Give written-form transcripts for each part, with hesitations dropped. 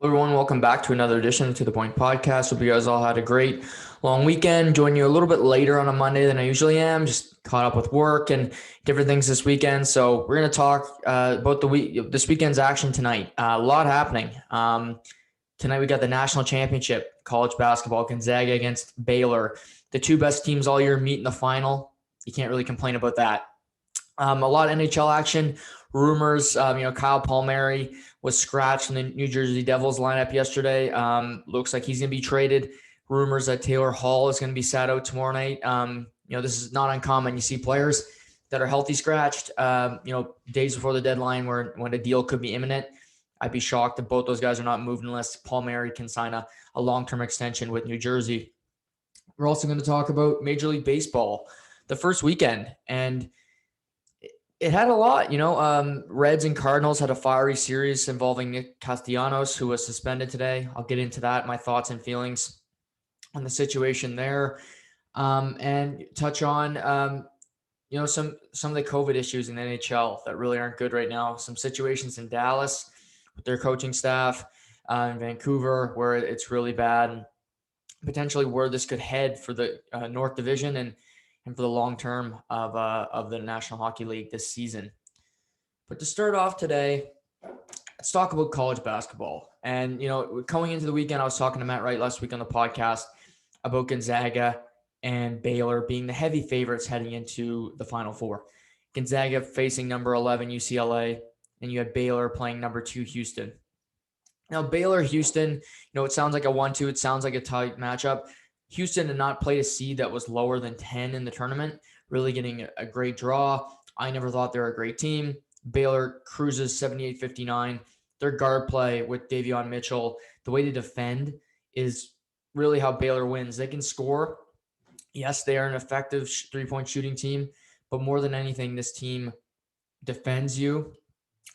Hello everyone, welcome back to another edition to the Point Podcast. Hope you guys all had a great long weekend. Joining you a little bit later on a Monday than I usually am. Just caught up with work and different things this weekend. So we're going to talk about this weekend's action tonight. A lot happening. Tonight we got the national championship, college basketball, Gonzaga against Baylor. The two best teams all year meet in the final. You can't really complain about that. A lot of NHL action, rumors. Kyle Palmieri was scratched from the New Jersey Devils lineup yesterday. Looks like he's going to be traded. Rumors that Taylor Hall is going to be sat out tomorrow night. This is not uncommon. You see players that are healthy scratched. Days before the deadline, when a deal could be imminent. I'd be shocked if both those guys are not moved unless Palmieri can sign a long-term extension with New Jersey. We're also going to talk about Major League Baseball, the first weekend, and it had a lot, Reds and Cardinals had a fiery series involving Nick Castellanos, who was suspended today. I'll get into that, my thoughts and feelings on the situation there, and touch on, some of the COVID issues in the NHL that really aren't good right now. Some situations in Dallas with their coaching staff, in Vancouver where it's really bad, and potentially where this could head for the North Division and for the long term of the National Hockey League this season. But to start off today, let's talk about college basketball. And, going into the weekend, I was talking to Matt Wright last week on the podcast about Gonzaga and Baylor being the heavy favorites heading into the Final Four. Gonzaga facing number 11 UCLA, and you had Baylor playing number 2 Houston. Now, Baylor-Houston, it sounds like a 1-2. It sounds like a tight matchup. Houston had not played a seed that was lower than 10 in the tournament, really getting a great draw. I never thought they were a great team. Baylor cruises 78-59. Their guard play with Davion Mitchell, the way to defend is really how Baylor wins. They can score. Yes, they are an effective three-point shooting team, but more than anything, this team defends you,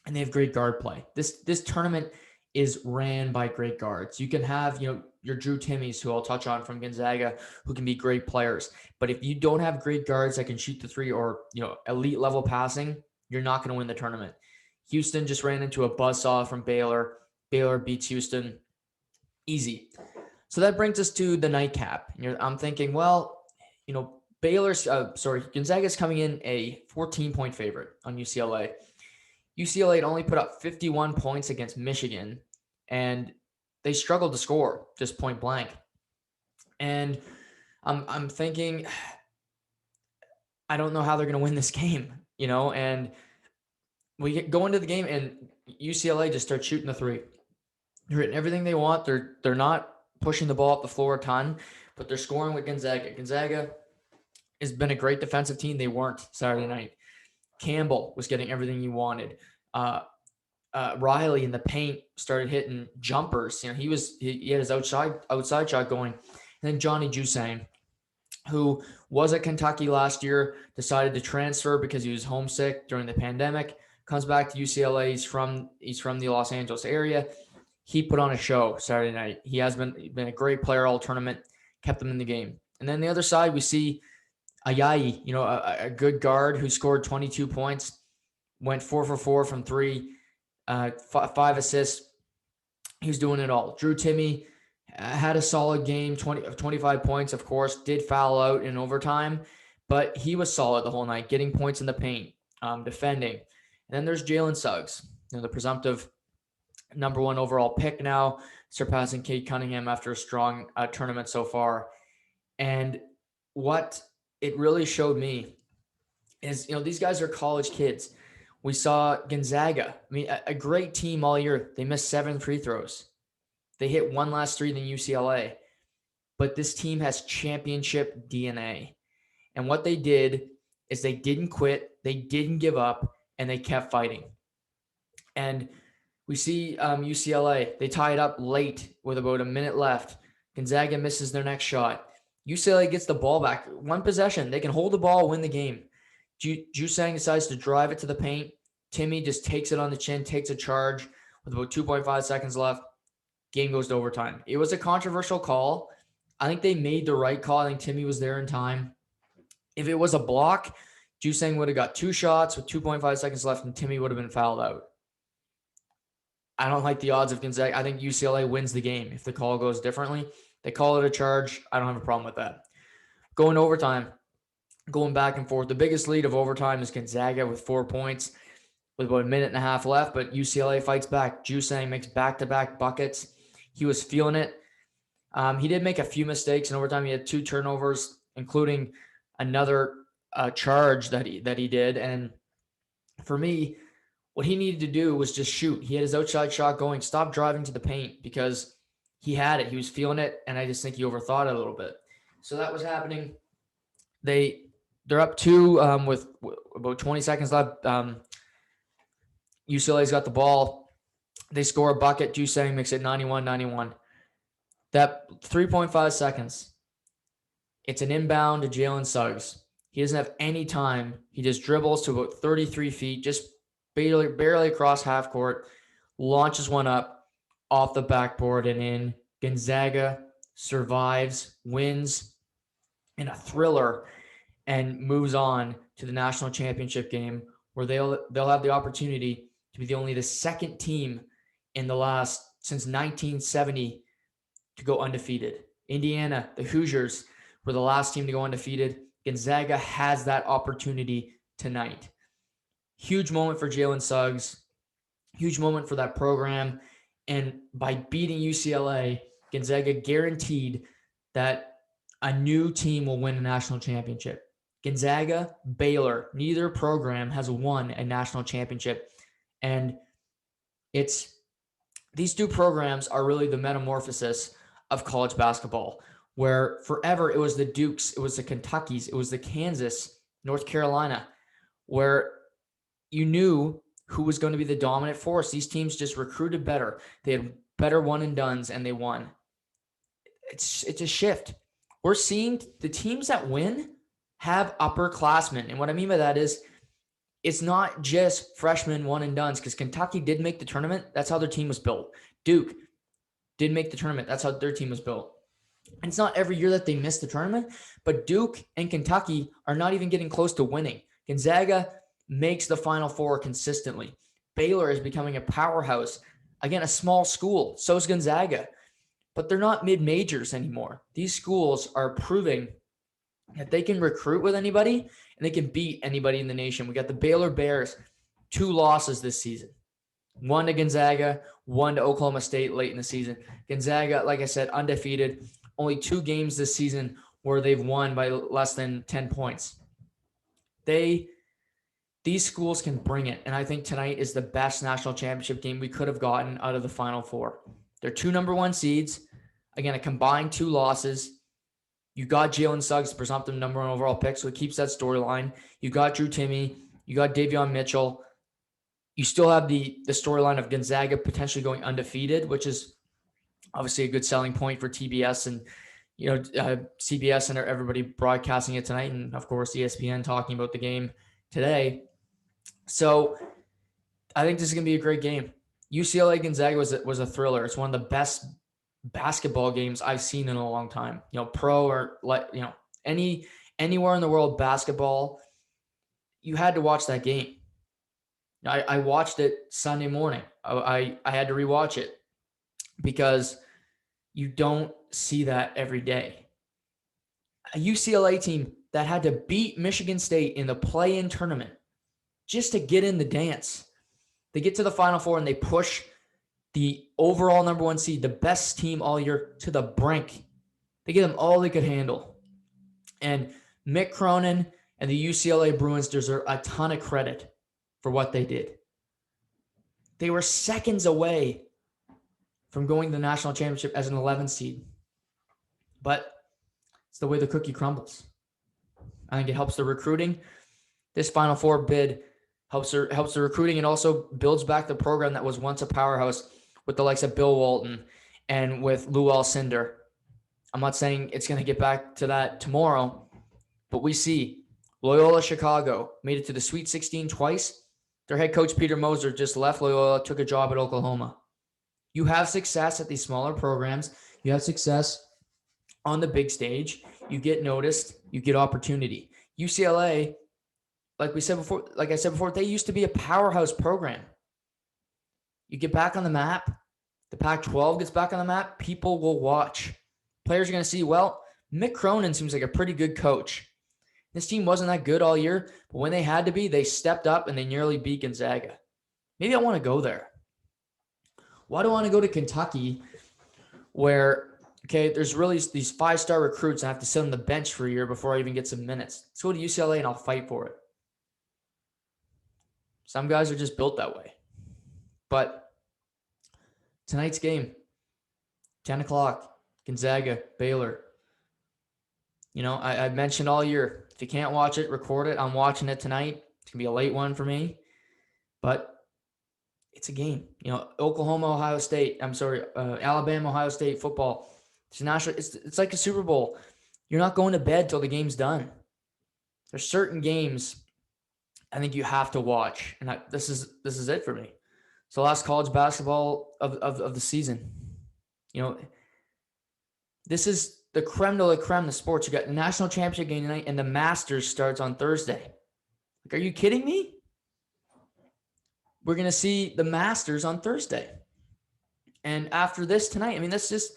and they have great guard play. This tournament is ran by great guards. You can have, your Drew Timmies, who I'll touch on from Gonzaga, who can be great players. But if you don't have great guards that can shoot the three or, elite level passing, you're not going to win the tournament. Houston just ran into a buzzsaw from Baylor. Baylor beats Houston. Easy. So that brings us to the nightcap. I'm thinking, Gonzaga's coming in a 14-point favorite on UCLA. UCLA had only put up 51 points against Michigan, and they struggled to score, just point blank. And I'm thinking, I don't know how they're going to win this game, and we go into the game and UCLA just starts shooting the three. They're hitting everything they want. They're not pushing the ball up the floor a ton, but they're scoring with Gonzaga. Gonzaga has been a great defensive team. They weren't Saturday night. Campbell was getting everything he wanted. Riley in the paint started hitting jumpers. He had his outside shot going. And then Johnny Jusang, who was at Kentucky last year, decided to transfer because he was homesick during the pandemic. Comes back to UCLA. He's from the Los Angeles area. He put on a show Saturday night. He has been a great player all tournament, kept them in the game. And then the other side, we see Ayayi, a good guard who scored 22 points, went 4 for 4 from 3, 5 assists. He was doing it all. Drew Timme had a solid game, 25 points, of course, did foul out in overtime, but he was solid the whole night, getting points in the paint, defending. And then there's Jalen Suggs, the presumptive number 1 overall pick now, surpassing Cade Cunningham after a strong tournament so far. And what it really showed me is, these guys are college kids. We saw Gonzaga, a great team all year. They missed 7 free throws. They hit 1 last 3 than UCLA. But this team has championship DNA. And what they did is they didn't quit, they didn't give up, and they kept fighting. And we see UCLA, they tie it up late with about a minute left. Gonzaga misses their next shot. UCLA gets the ball back. 1 possession. They can hold the ball, win the game. Jusang decides to drive it to the paint. Timme just takes it on the chin, takes a charge with about 2.5 seconds left. Game goes to overtime. It was a controversial call. I think they made the right call. I think Timme was there in time. If it was a block, Jusang would have got 2 shots with 2.5 seconds left, and Timme would have been fouled out. I don't like the odds of Gonzaga. I think UCLA wins the game. If the call goes differently, they call it a charge. I don't have a problem with that. Going to overtime, going back and forth. The biggest lead of overtime is Gonzaga with 4 points with about a minute and a half left, but UCLA fights back. Jusang makes back-to-back buckets. He was feeling it. He did make a few mistakes in overtime. He had 2 turnovers, including another charge that he did. And for me, what he needed to do was just shoot. He had his outside shot going. Stop driving to the paint because he had it. He was feeling it, and I just think he overthought it a little bit. So that was happening. They're up 2 with about 20 seconds left. UCLA's got the ball. They score a bucket. Jusang makes it 91-91. That 3.5 seconds. It's an inbound to Jalen Suggs. He doesn't have any time. He just dribbles to about 33 feet, just barely across half court, launches one up off the backboard and in. Gonzaga survives, wins in a thriller, and moves on to the national championship game where they'll have the opportunity to be the second team in the last since 1970 to go undefeated. Indiana, the Hoosiers, were the last team to go undefeated. Gonzaga has that opportunity tonight. Huge moment for Jalen Suggs. Huge moment for that program. And by beating UCLA, Gonzaga guaranteed that a new team will win a national championship. Gonzaga, Baylor, neither program has won a national championship. And these 2 programs are really the metamorphosis of college basketball, where forever it was the Dukes, it was the Kentuckys, it was the Kansas, North Carolina, where you knew who was going to be the dominant force. These teams just recruited better. They had better one and dones, and they won. It's a shift. We're seeing the teams that win have upperclassmen. And what I mean by that is it's not just freshmen one and dones, because Kentucky did make the tournament. That's how their team was built. Duke did make the tournament. That's how their team was built. And it's not every year that they miss the tournament, but Duke and Kentucky are not even getting close to winning. Gonzaga makes the Final Four consistently. Baylor is becoming a powerhouse. Again, a small school. So is Gonzaga. But they're not mid-majors anymore. These schools are proving that they can recruit with anybody and they can beat anybody in the nation. We got the Baylor Bears, 2 losses this season. 1 to Gonzaga, 1 to Oklahoma State late in the season. Gonzaga, like I said, undefeated. Only 2 games this season where they've won by less than 10 points. These schools can bring it, and I think tonight is the best national championship game we could have gotten out of the Final Four. They're 2 number 1 seeds. Again, a combined 2 losses. You got Jalen Suggs, presumptive number 1 overall pick, so it keeps that storyline. You got Drew Timme. You got Davion Mitchell. You still have the storyline of Gonzaga potentially going undefeated, which is obviously a good selling point for TBS and CBS and everybody broadcasting it tonight, and of course ESPN talking about the game today. So I think this is going to be a great game. UCLA Gonzaga was a thriller. It's one of the best basketball games I've seen in a long time. Pro or anywhere in the world basketball, you had to watch that game. I watched it Sunday morning. I had to rewatch it because you don't see that every day. A UCLA team that had to beat Michigan State in the play-in tournament just to get in the dance. They get to the Final Four and they push the overall number 1 seed, the best team all year, to the brink. They give them all they could handle. And Mick Cronin and the UCLA Bruins deserve a ton of credit for what they did. They were seconds away from going to the national championship as an 11 seed. But it's the way the cookie crumbles. I think it helps the recruiting. This Final Four bid helps the recruiting and also builds back the program that was once a powerhouse with the likes of Bill Walton and with Lou Alcindor. I'm not saying it's going to get back to that tomorrow, but we see Loyola Chicago made it to the Sweet 16 twice. Their head coach, Peter Moser, just left Loyola, took a job at Oklahoma. You have success at these smaller programs. You have success on the big stage. You get noticed. You get opportunity. UCLA, like I said before, they used to be a powerhouse program. You get back on the map, the Pac-12 gets back on the map, people will watch. Players are going to see, well, Mick Cronin seems like a pretty good coach. This team wasn't that good all year, but when they had to be, they stepped up and they nearly beat Gonzaga. Maybe I want to go there. Why do I want to go to Kentucky where, okay, there's really these 5-star recruits and I have to sit on the bench for a year before I even get some minutes? Let's go to UCLA and I'll fight for it. Some guys are just built that way. But tonight's game, 10 o'clock, Gonzaga, Baylor. You know, I've mentioned all year, if you can't watch it, record it. I'm watching it tonight. It's going to be a late one for me. But it's a game. You know, Alabama, Ohio State football. It's national. It's like a Super Bowl. You're not going to bed till the game's done. There's certain games I think you have to watch, and this is it for me. So last college basketball of the season. You know, this is the creme de la creme of sports. You got the national championship game tonight, and the Masters starts on Thursday. Like, are you kidding me? We're going to see the Masters on Thursday. And after this tonight, I mean, that's just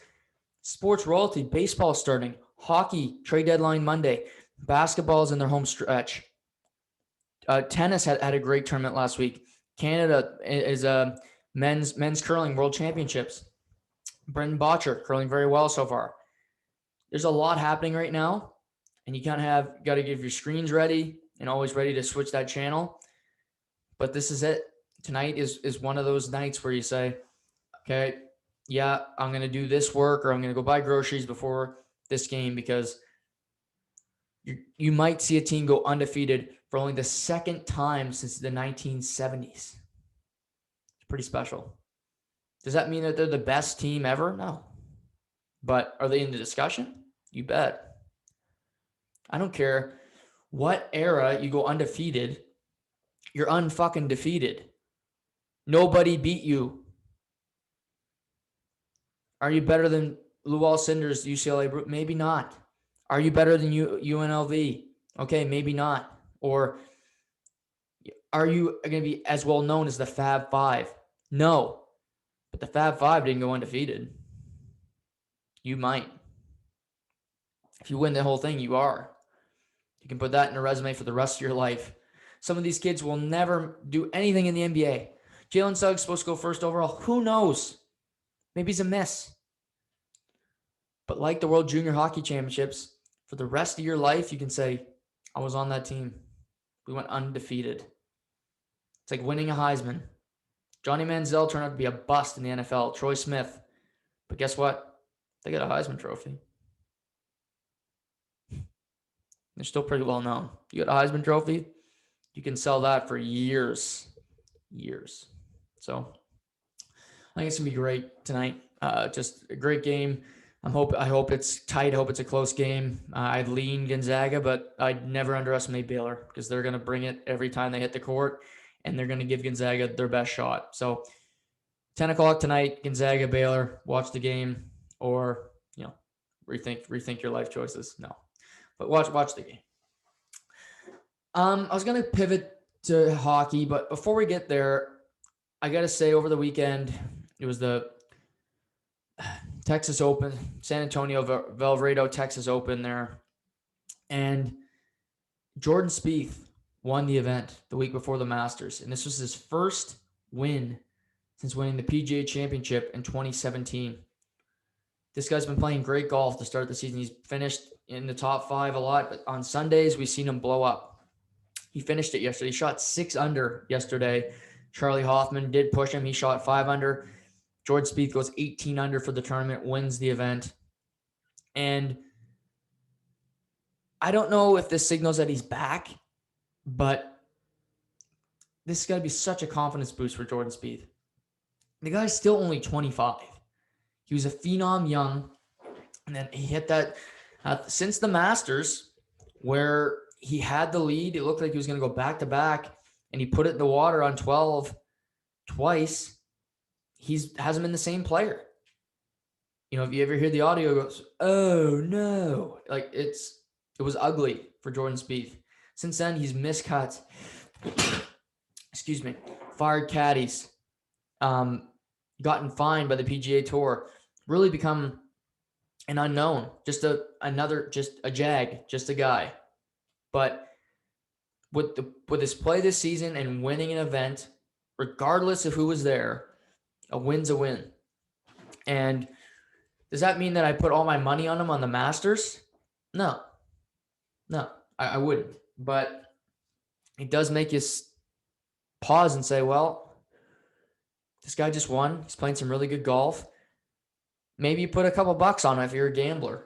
sports royalty. Baseball starting. Hockey, trade deadline Monday. Basketball's in their home stretch. Tennis had a great tournament last week. Canada is men's curling world championships. Brendan Bottcher curling very well so far. There's a lot happening right now, and you got to give your screens ready and always ready to switch that channel. But this is it. Tonight is one of those nights where you say, okay, yeah, I'm going to do this work or I'm going to go buy groceries before this game, because you might see a team go undefeated for only the second time since the 1970s. It's pretty special. Does that mean that they're the best team ever? No. But are they in the discussion? You bet. I don't care what era you go undefeated. You're unfucking defeated. Nobody beat you. Are you better than Lou Alcindor's UCLA? Maybe not. Are you better than UNLV? Okay, maybe not. Or are you going to be as well known as the Fab Five? No. But the Fab Five didn't go undefeated. You might. If you win the whole thing, you are. You can put that in a resume for the rest of your life. Some of these kids will never do anything in the NBA. Jalen Suggs supposed to go first overall. Who knows? Maybe he's a miss. But like the World Junior Hockey Championships, for the rest of your life, you can say, I was on that team. We went undefeated. It's like winning a Heisman. Johnny Manziel turned out to be a bust in the NFL. Troy Smith. But guess what? They got a Heisman trophy. They're still pretty well known. You got a Heisman trophy, you can sell that for years. So I think it's going to be great tonight. Just a great game. I hope it's tight. I hope it's a close game. I'd lean Gonzaga, but I'd never underestimate Baylor, because they're going to bring it every time they hit the court, and they're going to give Gonzaga their best shot. So 10 o'clock tonight, Gonzaga, Baylor. Watch the game, or rethink your life choices. No, but watch the game. I was going to pivot to hockey, but before we get there, I got to say, over the weekend, it was the Texas Open, San Antonio, Valverde, Texas Open there. And Jordan Spieth won the event the week before the Masters. And this was his first win since winning the PGA Championship in 2017. This guy's been playing great golf to start the season. He's finished in the top 5 a lot, but on Sundays, we've seen him blow up. He finished it yesterday. He shot 6 under yesterday. Charlie Hoffman did push him. He shot 5 under. Jordan Spieth goes 18 under for the tournament, wins the event. And I don't know if this signals that he's back, but this is going to be such a confidence boost for Jordan Spieth. The guy's still only 25. He was a phenom young, and then he hit that since the Masters, where he had the lead. It looked like he was going to go back-to-back, and he put it in the water on 12 twice. He hasn't been the same player. If you ever hear the audio, it goes, oh no. Like, it was ugly for Jordan Spieth. Since then, he's missed cuts. Fired caddies. gotten fined by the PGA Tour, really become an unknown, just a jag, just a guy. But with his play this season and winning an event, regardless of who was there, a win's a win. And does that mean that I put all my money on him on the Masters? No, I wouldn't. But it does make you pause and say, well, this guy just won. He's playing some really good golf. Maybe you put a couple bucks on him if you're a gambler.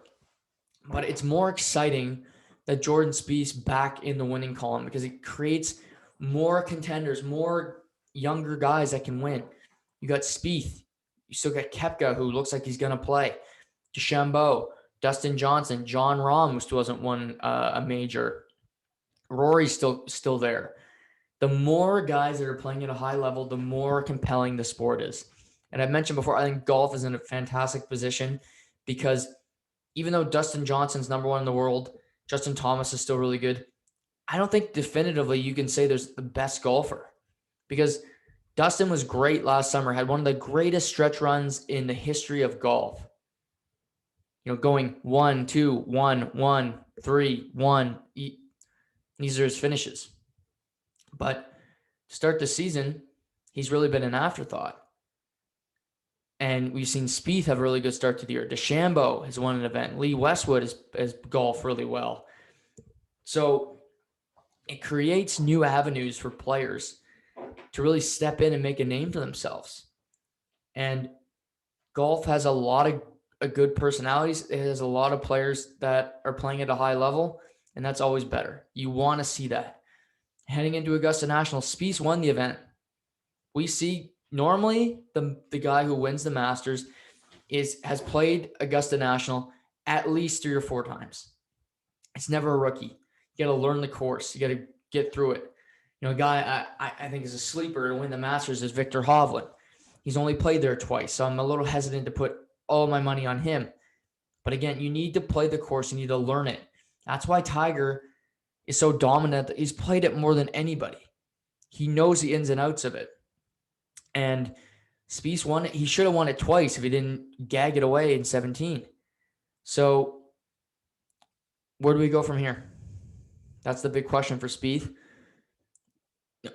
But it's more exciting that Jordan Spieth's back in the winning column because it creates more contenders, more younger guys that can win. You got Spieth. You still got Koepka, who looks like he's going to play. DeChambeau, Dustin Johnson, Jon Rahm, who still hasn't won a major. Rory's still there. The more guys that are playing at a high level, the more compelling the sport is. And I've mentioned before, I think golf is in a fantastic position because even though Dustin Johnson's number one in the world, Justin Thomas is still really good. I don't think definitively you can say there's the best golfer because Dustin was great last summer, had one of the greatest stretch runs in the history of golf. Going 1, 2, 1, 1, 3, 1. These are his finishes. But to start the season, he's really been an afterthought. And we've seen Spieth have a really good start to the year. DeChambeau has won an event. Lee Westwood has golfed really well. So it creates new avenues for players to really step in and make a name for themselves. And golf has a lot of good personalities. It has a lot of players that are playing at a high level, and that's always better. You want to see that. Heading into Augusta National, Spieth won the event. We see normally the guy who wins the Masters has played Augusta National at least 3 or 4 times. It's never a rookie. You got to learn the course. You got to get through it. A guy I think is a sleeper to win the Masters is Victor Hovland. He's only played there twice, so I'm a little hesitant to put all my money on him. But again, you need to play the course. You need to learn it. That's why Tiger is so dominant. He's played it more than anybody. He knows the ins and outs of it. And Spieth won it. He should have won it twice if he didn't gag it away in 17. So where do we go from here? That's the big question for Spieth.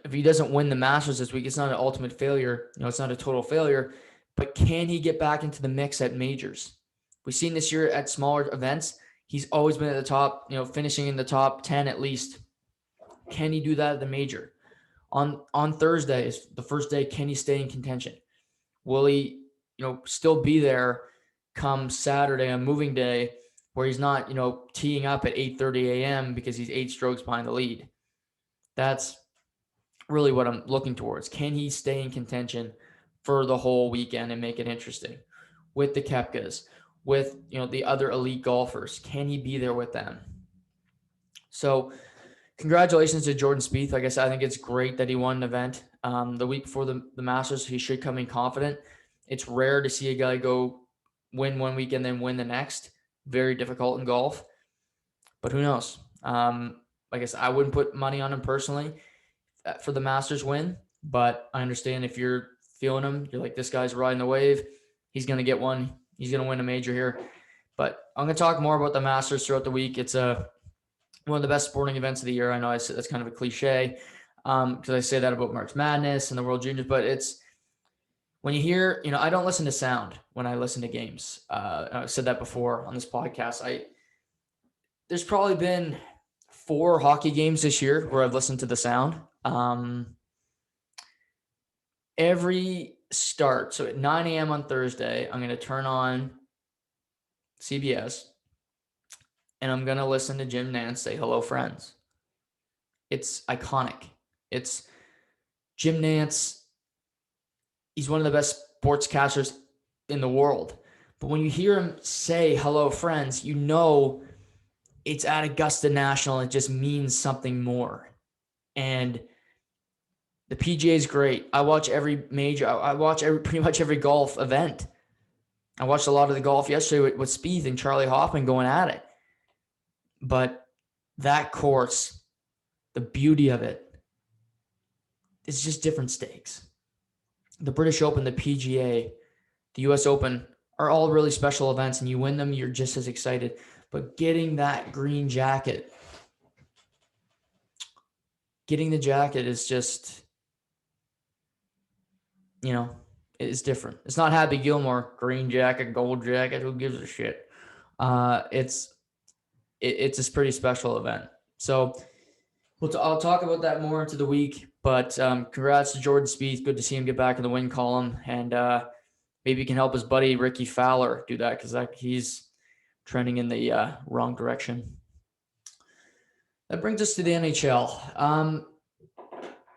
If he doesn't win the Masters this week, it's not an ultimate failure. It's not a total failure. But can he get back into the mix at majors? We've seen this year at smaller events. He's always been at the top, finishing in the top 10 at least. Can he do that at the major? On Thursday is the first day. Can he stay in contention? Will he, still be there come Saturday on moving day where he's not, teeing up at 8:30 a.m. because he's 8 strokes behind the lead? That's really what I'm looking towards. Can he stay in contention for the whole weekend and make it interesting with the Koepkas, with, the other elite golfers? Can he be there with them? So congratulations to Jordan Spieth. Like I said, I think it's great that he won an event. The week before the Masters, he should come in confident. It's rare to see a guy go win one week and then win the next. Very difficult in golf. But who knows? Like I said, I wouldn't put money on him personally for the Masters win. But I understand if you're feeling him, you're like, this guy's riding the wave. He's going to get one. He's going to win a major here. But I'm going to talk more about the Masters throughout the week. It's one of the best sporting events of the year. I know that's kind of a cliche because I say that about March Madness and the World Juniors, but it's when you hear, I don't listen to sound when I listen to games. I've said that before on this podcast. There's probably been 4 hockey games this year where I've listened to the sound. Every start, so at 9 a.m. on Thursday, I'm going to turn on CBS and I'm going to listen to Jim Nantz say, "Hello, friends." It's iconic. It's Jim Nantz. He's one of the best sportscasters in the world. But when you hear him say, "Hello, friends," it's at Augusta National. It just means something more. And the PGA is great. I watch every major. I watch pretty much every golf event. I watched a lot of the golf yesterday with Spieth and Charlie Hoffman going at it. But that course, the beauty of it, it's just different stakes. the British Open, the PGA, the US Open are all really special events, and you win them, you're just as excited. But getting that green jacket, getting the jacket is just, it's different. It's not Happy Gilmore, green jacket, gold jacket, who gives a shit? It's a pretty special event. So I'll talk about that more into the week, but congrats to Jordan Spieth. Good to see him get back in the win column, and maybe he can help his buddy Ricky Fowler do that, because he's trending in the wrong direction. That brings us to the NHL.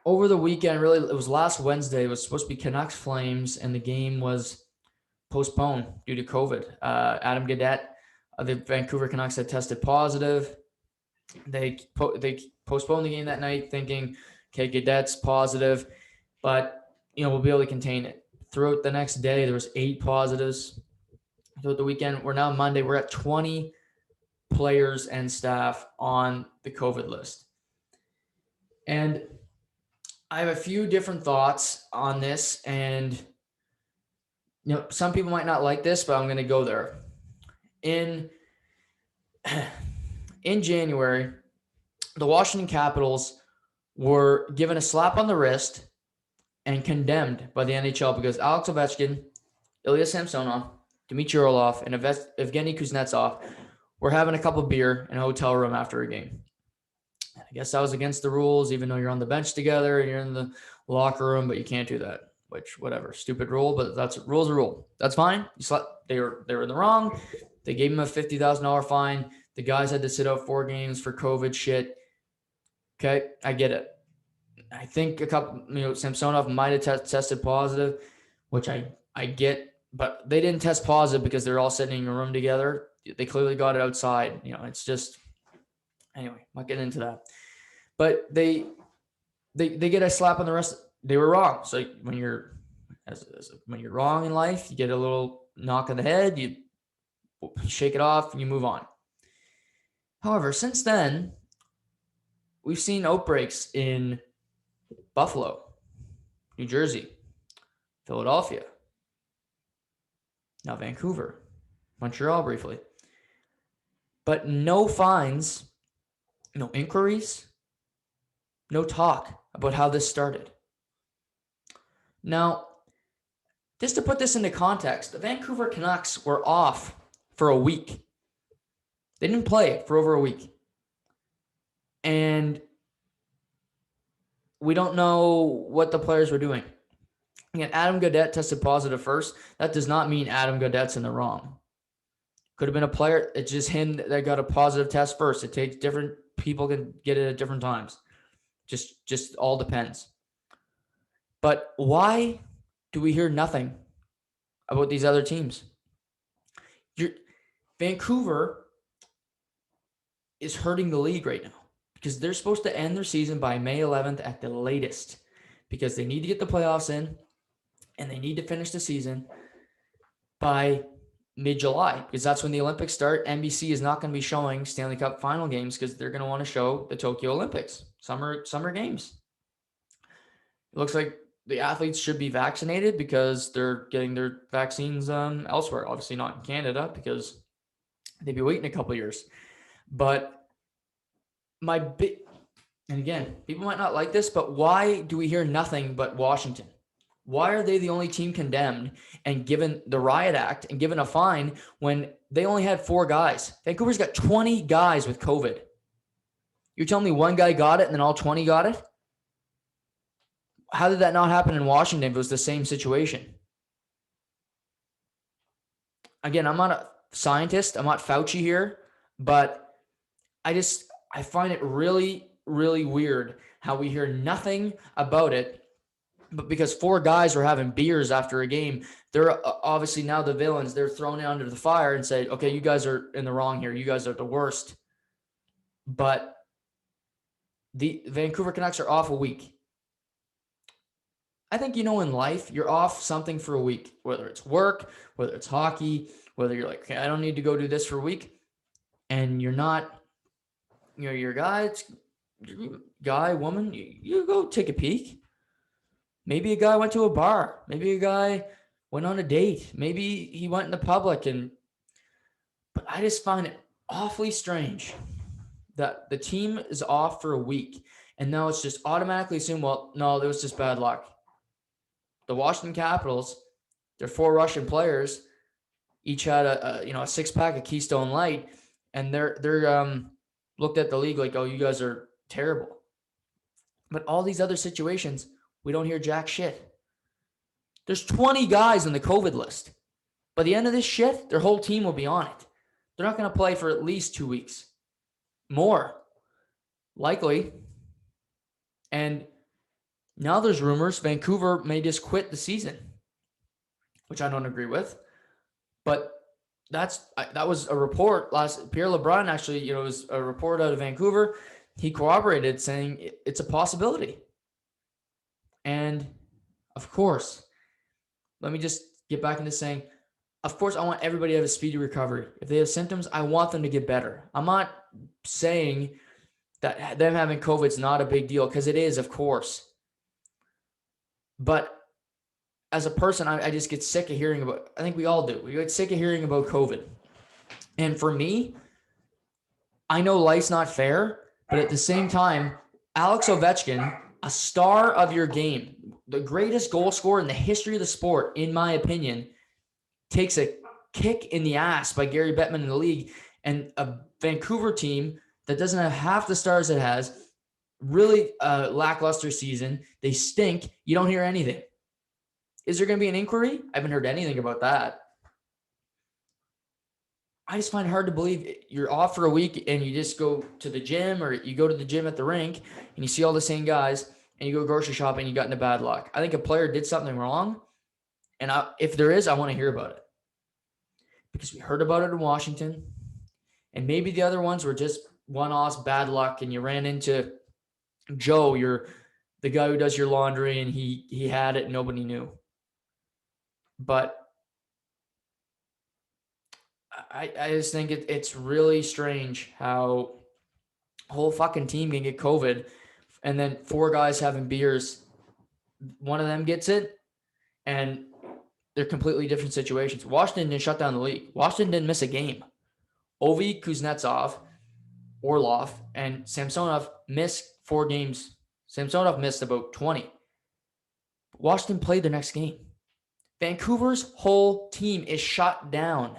Over the weekend, really, it was last Wednesday. It was supposed to be Canucks Flames, and the game was postponed due to COVID. Adam Gaudette of the Vancouver Canucks had tested positive. They postponed the game that night, thinking, okay, Gaudette's positive, but we'll be able to contain it. Throughout the next day, there was 8 positives. Throughout the weekend, we're now Monday. We're at 20 players and staff on the COVID list, and I have a few different thoughts on this, and some people might not like this, but I'm going to go there. In January, the Washington Capitals were given a slap on the wrist and condemned by the NHL because Alex Ovechkin, Ilya Samsonov, Dmitry Orlov, and Evgeny Kuznetsov were having a couple of beer in a hotel room after a game. I guess that was against the rules, even though you're on the bench together and you're in the locker room, but you can't do that, which, whatever, stupid rule, but rule's a rule. That's fine. They were in the wrong. They gave him a $50,000 fine. The guys had to sit out 4 games for COVID shit. Okay, I get it. I think a couple, Samsonov might have tested positive, which I get, but they didn't test positive because they're all sitting in a room together. They clearly got it outside. It's just, anyway, I'm not getting into that. But they get a slap on the wrist. They were wrong. So when you're wrong in life, you get a little knock on the head, you shake it off, and you move on. However, since then, we've seen outbreaks in Buffalo, New Jersey, Philadelphia, now Vancouver, Montreal briefly. But no fines, no inquiries, no talk about how this started. Now, just to put this into context, the Vancouver Canucks were off for a week. They didn't play for over a week. And we don't know what the players were doing. Again, Adam Gaudette tested positive first. That does not mean Adam Gaudette's in the wrong. Could have been a player. It's just him that got a positive test first. It takes different people can get it at different times. Just all depends. But why do we hear nothing about these other teams? Vancouver is hurting the league right now because they're supposed to end their season by May 11th at the latest because they need to get the playoffs in and they need to finish the season by mid-July because that's when the Olympics start. NBC is not going to be showing Stanley Cup final games because they're going to want to show the Tokyo Olympics, summer games. It looks like the athletes should be vaccinated because they're getting their vaccines elsewhere. Obviously not in Canada because they'd be waiting a couple of years. But and again, people might not like this, but why do we hear nothing but Washington? Why are they the only team condemned and given the riot act and given a fine when they only had 4 guys? Vancouver's got 20 guys with COVID. You're telling me one guy got it and then all 20 got it? How did that not happen in Washington if it was the same situation? Again, I'm not a scientist. I'm not Fauci here, but I find it really, really weird how we hear nothing about it. But because 4 guys were having beers after a game, they're obviously now the villains. They're thrown under the fire and say, okay, you guys are in the wrong here. You guys are the worst. But the Vancouver Canucks are off a week. I think, in life, you're off something for a week, whether it's work, whether it's hockey, whether you're like, okay, I don't need to go do this for a week. And you're not, your guy, woman, you go take a peek. Maybe a guy went to a bar. Maybe a guy went on a date. Maybe he went in the public. But I just find it awfully strange that the team is off for a week and now it's just automatically assumed, well, no, there was just bad luck. The Washington Capitals, their 4 Russian players, each had a 6-pack of Keystone Light, and they're looked at the league like, oh, you guys are terrible. But all these other situations, we don't hear jack shit. There's 20 guys on the COVID list. By the end of this shit, their whole team will be on it. They're not going to play for at least 2 weeks. More. Likely. And now there's rumors Vancouver may just quit the season, which I don't agree with. But that was a report Pierre LeBrun actually, was a report out of Vancouver. He corroborated saying it's a possibility. And of course, let me just get back into saying, of course, I want everybody to have a speedy recovery. If they have symptoms, I want them to get better. I'm not saying that them having COVID is not a big deal, because it is, of course. But as a person, I just get sick of hearing about, I think we all do. We get sick of hearing about COVID. And for me, I know life's not fair, but at the same time, Alex Ovechkin, a star of your game, the greatest goal scorer in the history of the sport, in my opinion, takes a kick in the ass by Gary Bettman in the league, and a Vancouver team that doesn't have half the stars it has, really lackluster season. They stink. You don't hear anything. Is there going to be an inquiry? I haven't heard anything about that. I just find it hard to believe you're off for a week and you just go to the gym, or you go to the gym at the rink and you see all the same guys, and you go grocery shopping and you got into bad luck. I think a player did something wrong. And if there is, I want to hear about it, because we heard about it in Washington, and maybe the other ones were just one-offs, bad luck, and you ran into Joe, the guy who does your laundry, and he had it and nobody knew. But I just think it's really strange how a whole fucking team can get COVID, and then 4 guys having beers, one of them gets it, and they're completely different situations. Washington didn't shut down the league. Washington didn't miss a game. Ovi, Kuznetsov, Orlov, and Samsonov missed 4 games. Samsonov missed about 20. Washington played the next game. Vancouver's whole team is shut down.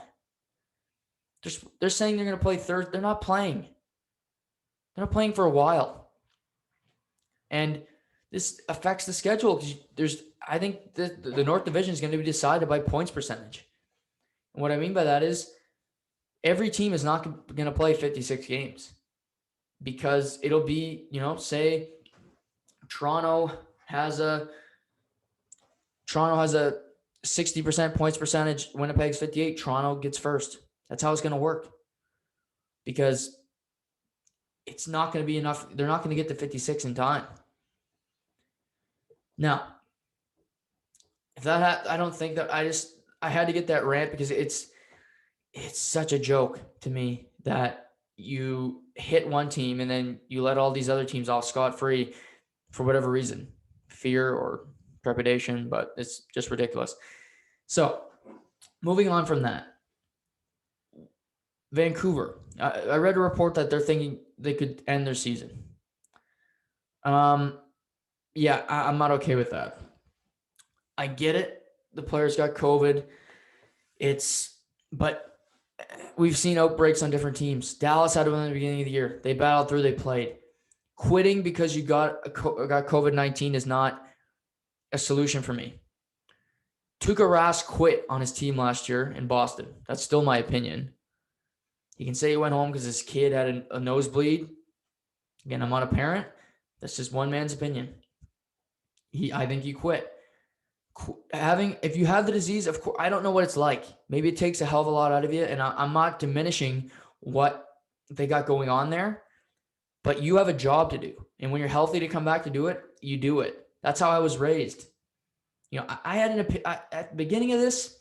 They're saying they're going to play third. They're not playing. They're not playing for a while. And this affects the schedule, because I think the North Division is going to be decided by points percentage. And what I mean by that is every team is not going to play 56 games, because it'll be, say Toronto has a 60% points percentage, Winnipeg's 58, Toronto gets first. That's how it's going to work, because it's not going to be enough. They're not going to get to 56 in time. Now, if I don't think that I had to get that rant, because it's such a joke to me that you hit one team and then you let all these other teams off scot-free for whatever reason, fear or trepidation, but it's just ridiculous. So moving on from that, Vancouver, I read a report that they're thinking they could end their season. Yeah, I'm not okay with that. I get it. The players got COVID. But we've seen outbreaks on different teams. Dallas had one at the beginning of the year. They battled through. They played. Quitting because you got COVID-19 is not a solution for me. Tuukka Rask quit on his team last year in Boston. That's still my opinion. He can say he went home because his kid had a nosebleed. Again, I'm not a parent. That's just one man's opinion. I think he quit. If you have the disease, of course, I don't know what it's like. Maybe it takes a hell of a lot out of you, and I'm not diminishing what they got going on there, but you have a job to do. And when you're healthy to come back to do it, you do it. That's how I was raised. I had at the beginning of this,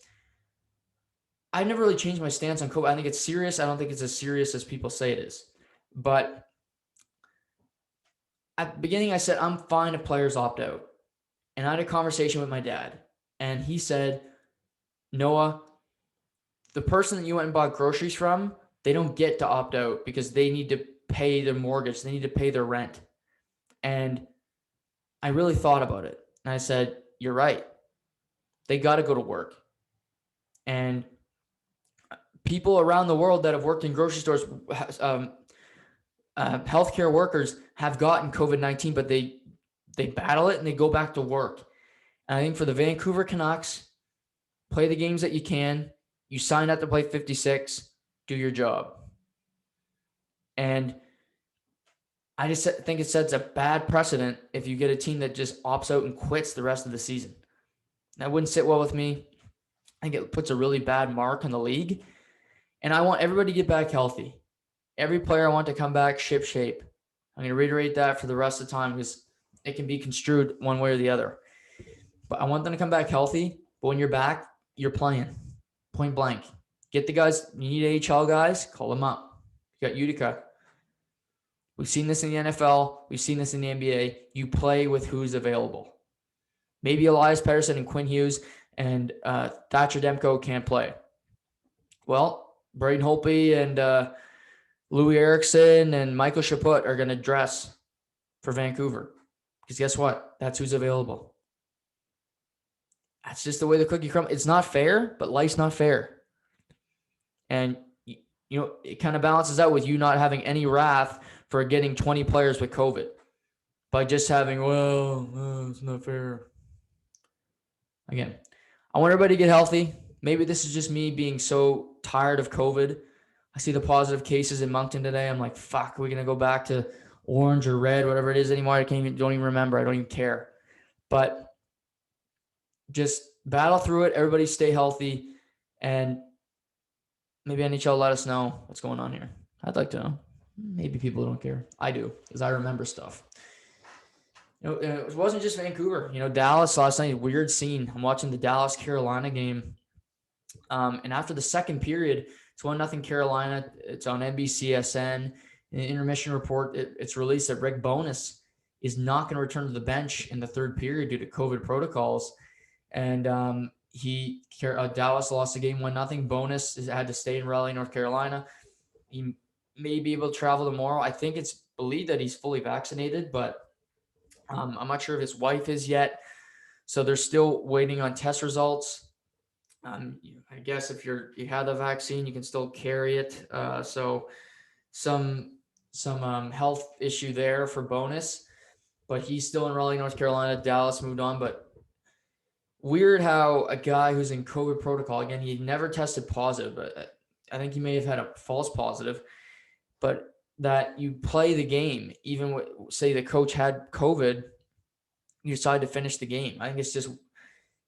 I never really changed my stance on COVID. I think it's serious. I don't think it's as serious as people say it is. But at the beginning, I said, I'm fine if players opt out. And I had a conversation with my dad, and he said, Noah, the person that you went and bought groceries from, they don't get to opt out because they need to pay their mortgage. They need to pay their rent. And I really thought about it. And I said, you're right. They got to go to work. And people around the world that have worked in grocery stores, healthcare workers have gotten COVID-19, but they battle it and they go back to work. And I think for the Vancouver Canucks, play the games that you can. You signed up to play 56, do your job. And I just think it sets a bad precedent if you get a team that just opts out and quits the rest of the season. That wouldn't sit well with me. I think it puts a really bad mark on the league. And I want everybody to get back healthy. Every player I want to come back ship shape. I'm going to reiterate that for the rest of the time because it can be construed one way or the other. But I want them to come back healthy. But when you're back, you're playing. Point blank. Get the guys. You need AHL guys. Call them up. You got Utica. We've seen this in the NFL. We've seen this in the NBA. You play with who's available. Maybe Elias Pettersson and Quinn Hughes and Thatcher Demko can't play. Well, Braden Holtby and Louis Eriksson and Michael Chaput are going to dress for Vancouver. Because guess what? That's who's available. That's just the way the cookie crumbles. It's not fair, but life's not fair. And, it kind of balances out with you not having any wrath for getting 20 players with COVID. By just having, it's not fair. Again, I want everybody to get healthy. Maybe this is just me being so tired of COVID. I see the positive cases in Moncton today. I'm like, fuck, are we going to go back to orange or red, whatever it is anymore? I don't even remember. I don't even care. But just battle through it. Everybody stay healthy. And maybe NHL let us know what's going on here. I'd like to know. Maybe people don't care. I do, because I remember stuff. It wasn't just Vancouver. Dallas last night, weird scene. I'm watching the Dallas-Carolina game. And after the second period, it's 1-0 Carolina. It's on NBCSN. In the intermission report, it's released that Rick Bowness is not going to return to the bench in the third period due to COVID protocols. And Dallas lost the game 1-0. Bowness had to stay in Raleigh, North Carolina. He may be able to travel tomorrow. I think it's believed that he's fully vaccinated, but I'm not sure if his wife is yet. So they're still waiting on test results. I guess if you have the vaccine, you can still carry it. So some health issue there for Bonus, but he's still in Raleigh, North Carolina. Dallas moved on, but weird how a guy who's in COVID protocol, again, he never tested positive, but I think he may have had a false positive, but that you play the game, even with, say the coach had COVID, you decide to finish the game. I think it's just,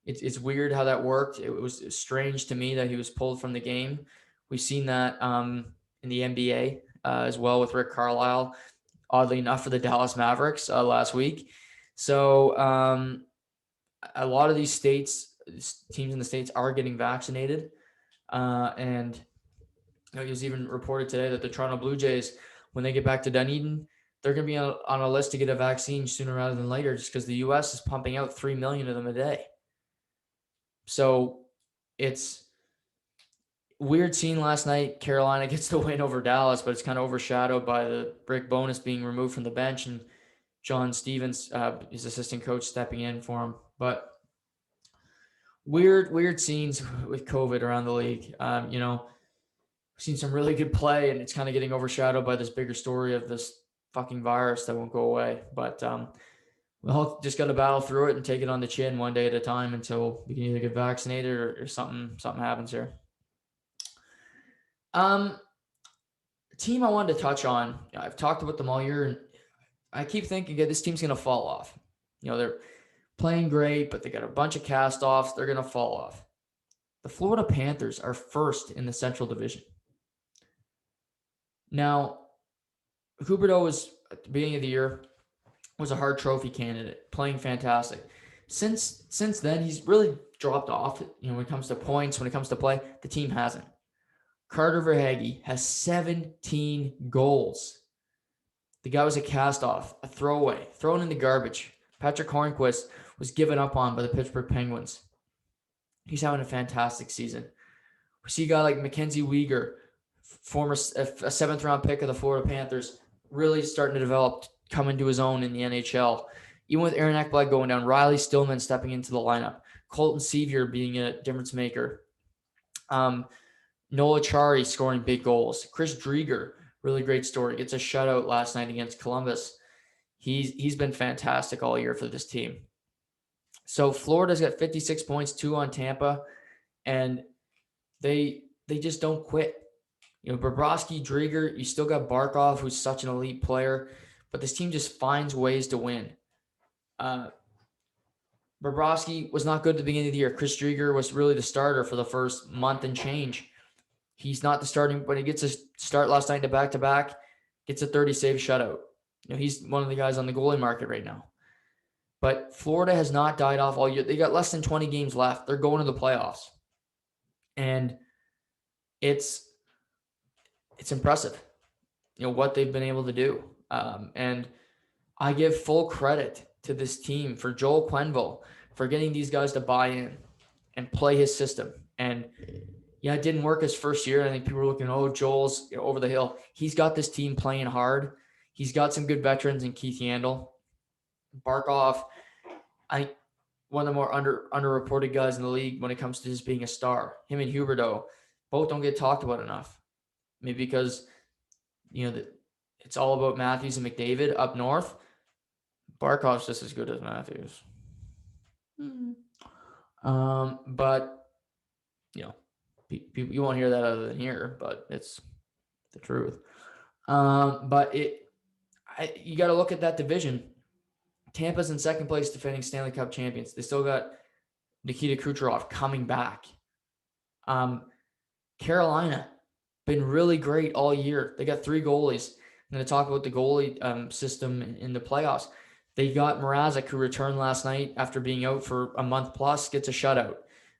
it's weird how that worked. It was strange to me that he was pulled from the game. We've seen that in the NBA as well with Rick Carlisle, oddly enough, for the Dallas Mavericks last week. So a lot of these teams in the States are getting vaccinated. And it was even reported today that the Toronto Blue Jays, when they get back to Dunedin, they're going to be on a list to get a vaccine sooner rather than later, just because the U.S. is pumping out 3 million of them a day. So it's weird scene last night. Carolina gets the win over Dallas, but it's kind of overshadowed by the Rick Bowness being removed from the bench and John Stevens, his assistant coach, stepping in for him. But weird scenes with COVID around the league. We've seen some really good play, and it's kind of getting overshadowed by this bigger story of this fucking virus that won't go away. But we'll just got to battle through it and take it on the chin one day at a time until we can either get vaccinated or something happens here. Team I wanted to touch on, I've talked about them all year, and I keep thinking, this team's going to fall off. They're playing great, but they got a bunch of cast-offs. They're going to fall off. The Florida Panthers are first in the Central Division. Now, Huberdeau was, at the beginning of the year, was a Hart Trophy candidate, playing fantastic. Since then, he's really dropped off. When it comes to points, when it comes to play, the team hasn't. Carter Verhaeghe has 17 goals. The guy was a cast-off, a throwaway, thrown in the garbage. Patrick Hornquist was given up on by the Pittsburgh Penguins. He's having a fantastic season. We see a guy like Mackenzie Weegar, former a seventh-round pick of the Florida Panthers, really starting to develop, come into his own in the NHL. Even with Aaron Ekblad going down, Riley Stillman stepping into the lineup, Colton Sevier being a difference maker, Noah Chari scoring big goals, Chris Drieger, really great story, gets a shutout last night against Columbus. He's been fantastic all year for this team. So Florida's got 56 points, 2 on Tampa, and they just don't quit. Bobrovsky, Drieger, you still got Barkov, who's such an elite player, but this team just finds ways to win. Bobrovsky was not good at the beginning of the year. Chris Drieger was really the starter for the first month and change. He's not the starting, but he gets a start last night to back-to-back, gets a 30-save shutout. He's one of the guys on the goalie market right now. But Florida has not died off all year. They got less than 20 games left. They're going to the playoffs. And it's impressive, what they've been able to do. And I give full credit to this team for Joel Quenneville for getting these guys to buy in and play his system. And it didn't work his first year. I think people were looking, Joel's over the hill. He's got this team playing hard. He's got some good veterans in Keith Yandel. Barkov, one of the more underreported guys in the league when it comes to just being a star. Him and Huberdeau both don't get talked about enough. Maybe because, it's all about Matthews and McDavid up north. Barkov's just as good as Matthews. But, you won't hear that other than here, but it's the truth. But you got to look at that division. Tampa's in second place defending Stanley Cup champions. They still got Nikita Kucherov coming back. Carolina, been really great all year. They got 3 goalies. I'm going to talk about the goalie system in the playoffs. They got Mrazek, who returned last night after being out for a month plus, gets a shutout.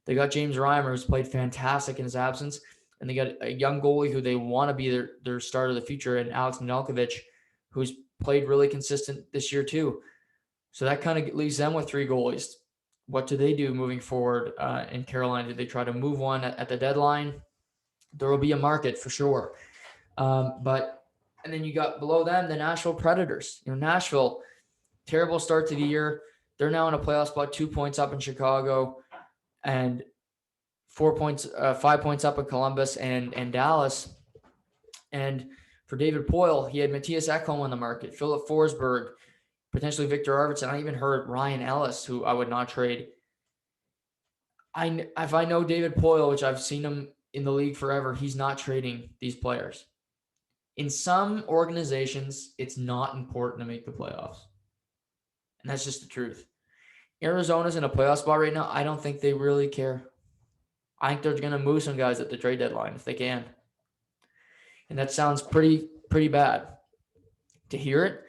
They got James Reimer, who's played fantastic in his absence. And they got a young goalie who they want to be their starter of the future, and Alex Nedeljkovic, who's played really consistent this year too. So that kind of leaves them with 3 goalies. What do they do moving forward in Carolina? Do they try to move one at the deadline? There will be a market for sure. And then you got below them the Nashville Predators. Nashville, terrible start to the year. They're now in a playoff spot, 2 points up in Chicago, and 5 points up in Columbus and Dallas. And for David Poile, he had Matthias Ekholm on the market, Philip Forsberg, potentially Victor Arvidsson. I even heard Ryan Ellis, who I would not trade. If I know David Poile, which I've seen him in the league forever, he's not trading these players. In some organizations, it's not important to make the playoffs. And that's just the truth. Arizona's in a playoff spot right now. I don't think they really care. I think they're going to move some guys at the trade deadline if they can. And that sounds pretty bad to hear it,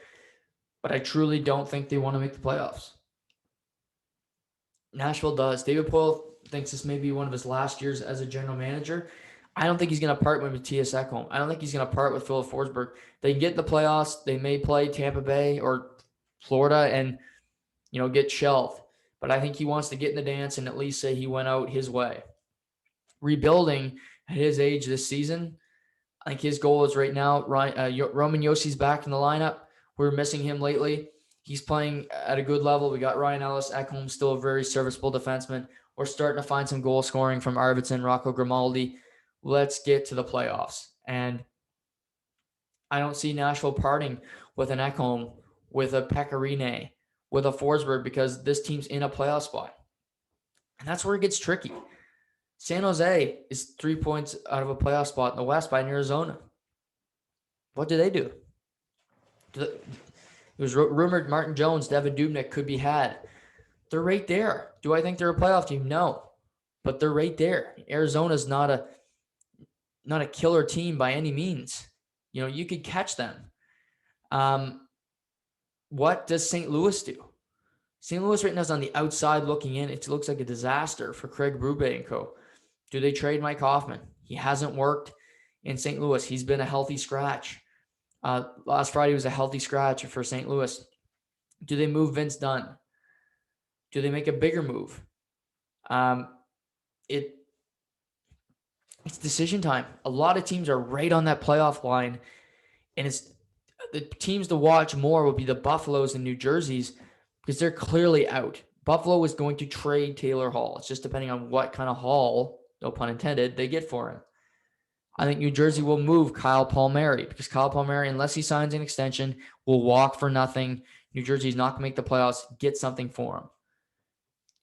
but I truly don't think they want to make the playoffs. Nashville does. David Poile thinks this may be one of his last years as a general manager. I don't think he's going to part with Matthias Ekholm. I don't think he's going to part with Philip Forsberg. They can get in the playoffs. They may play Tampa Bay or Florida and, get shelved. But I think he wants to get in the dance and at least say he went out his way. Rebuilding at his age this season, I think his goal is right now, Roman Yossi's back in the lineup. We're missing him lately. He's playing at a good level. We got Ryan Ellis. Ekholm, still a very serviceable defenseman. We're starting to find some goal scoring from Arvidsson, Rocco Grimaldi. Let's get to the playoffs. And I don't see Nashville parting with an Ekholm, with a Pecorine, with a Forsberg, because this team's in a playoff spot. And that's where it gets tricky. San Jose is 3 points out of a playoff spot in the West by Arizona. What do? It was rumored Martin Jones, Devin Dubnyk could be had. They're right there. Do I think they're a playoff team? No. But they're right there. Arizona's not a killer team by any means. You could catch them. What does St. Louis do? St. Louis right now is on the outside looking in. It looks like a disaster for Craig Berube and co. Do they trade Mike Hoffman? He hasn't worked in St. Louis. He's been a healthy scratch. Last Friday was a healthy scratch for St. Louis. Do they move Vince Dunn? Do they make a bigger move? Um, it it's decision time. A lot of teams are right on that playoff line, and it's the teams to watch more will be the Buffaloes and New Jerseys because they're clearly out. Buffalo is going to trade Taylor Hall. It's just depending on what kind of haul, no pun intended, they get for him. I think New Jersey will move Kyle Palmieri because Kyle Palmieri, unless he signs an extension, will walk for nothing. New Jersey's not going to make the playoffs. Get something for him.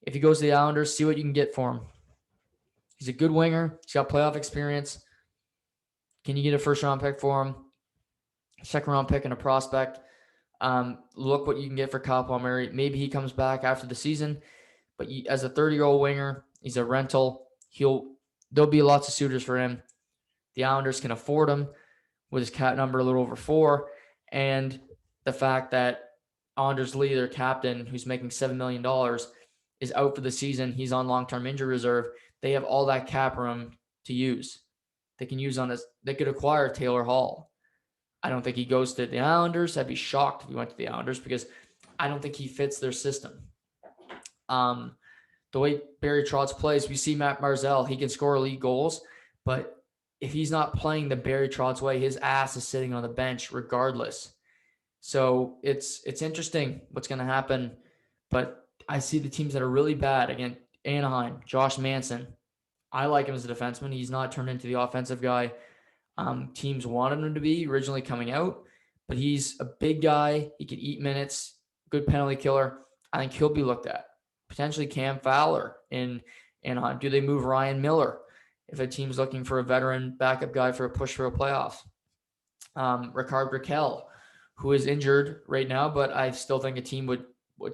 If he goes to the Islanders, see what you can get for him. He's a good winger. He's got playoff experience. Can you get a first-round pick for him? Second-round pick and a prospect. Look what you can get for Kyle Palmieri. Maybe he comes back after the season, but as a 30-year-old winger, he's a rental. There'll be lots of suitors for him. The Islanders can afford him with his cap number a little over 4, and the fact that Anders Lee, their captain, who's making $7 million, is out for the season. He's on long-term injury reserve. They have all that cap room to use. They can use on this. They could acquire Taylor Hall. I don't think he goes to the Islanders. I'd be shocked if he went to the Islanders because I don't think he fits their system. The way Barry Trotz plays, we see Matt Barzal. He can score elite goals, but if he's not playing the Barry Trotz way, his ass is sitting on the bench regardless. So it's interesting what's going to happen, but I see the teams that are really bad. Again, Anaheim, Josh Manson. I like him as a defenseman. He's not turned into the offensive guy teams wanted him to be originally coming out, but he's a big guy. He can eat minutes, good penalty killer. I think he'll be looked at. Potentially Cam Fowler in Anaheim. Do they move Ryan Miller if a team's looking for a veteran backup guy for a push for a playoff? Ricard Raquel, who is injured right now, but I still think a team would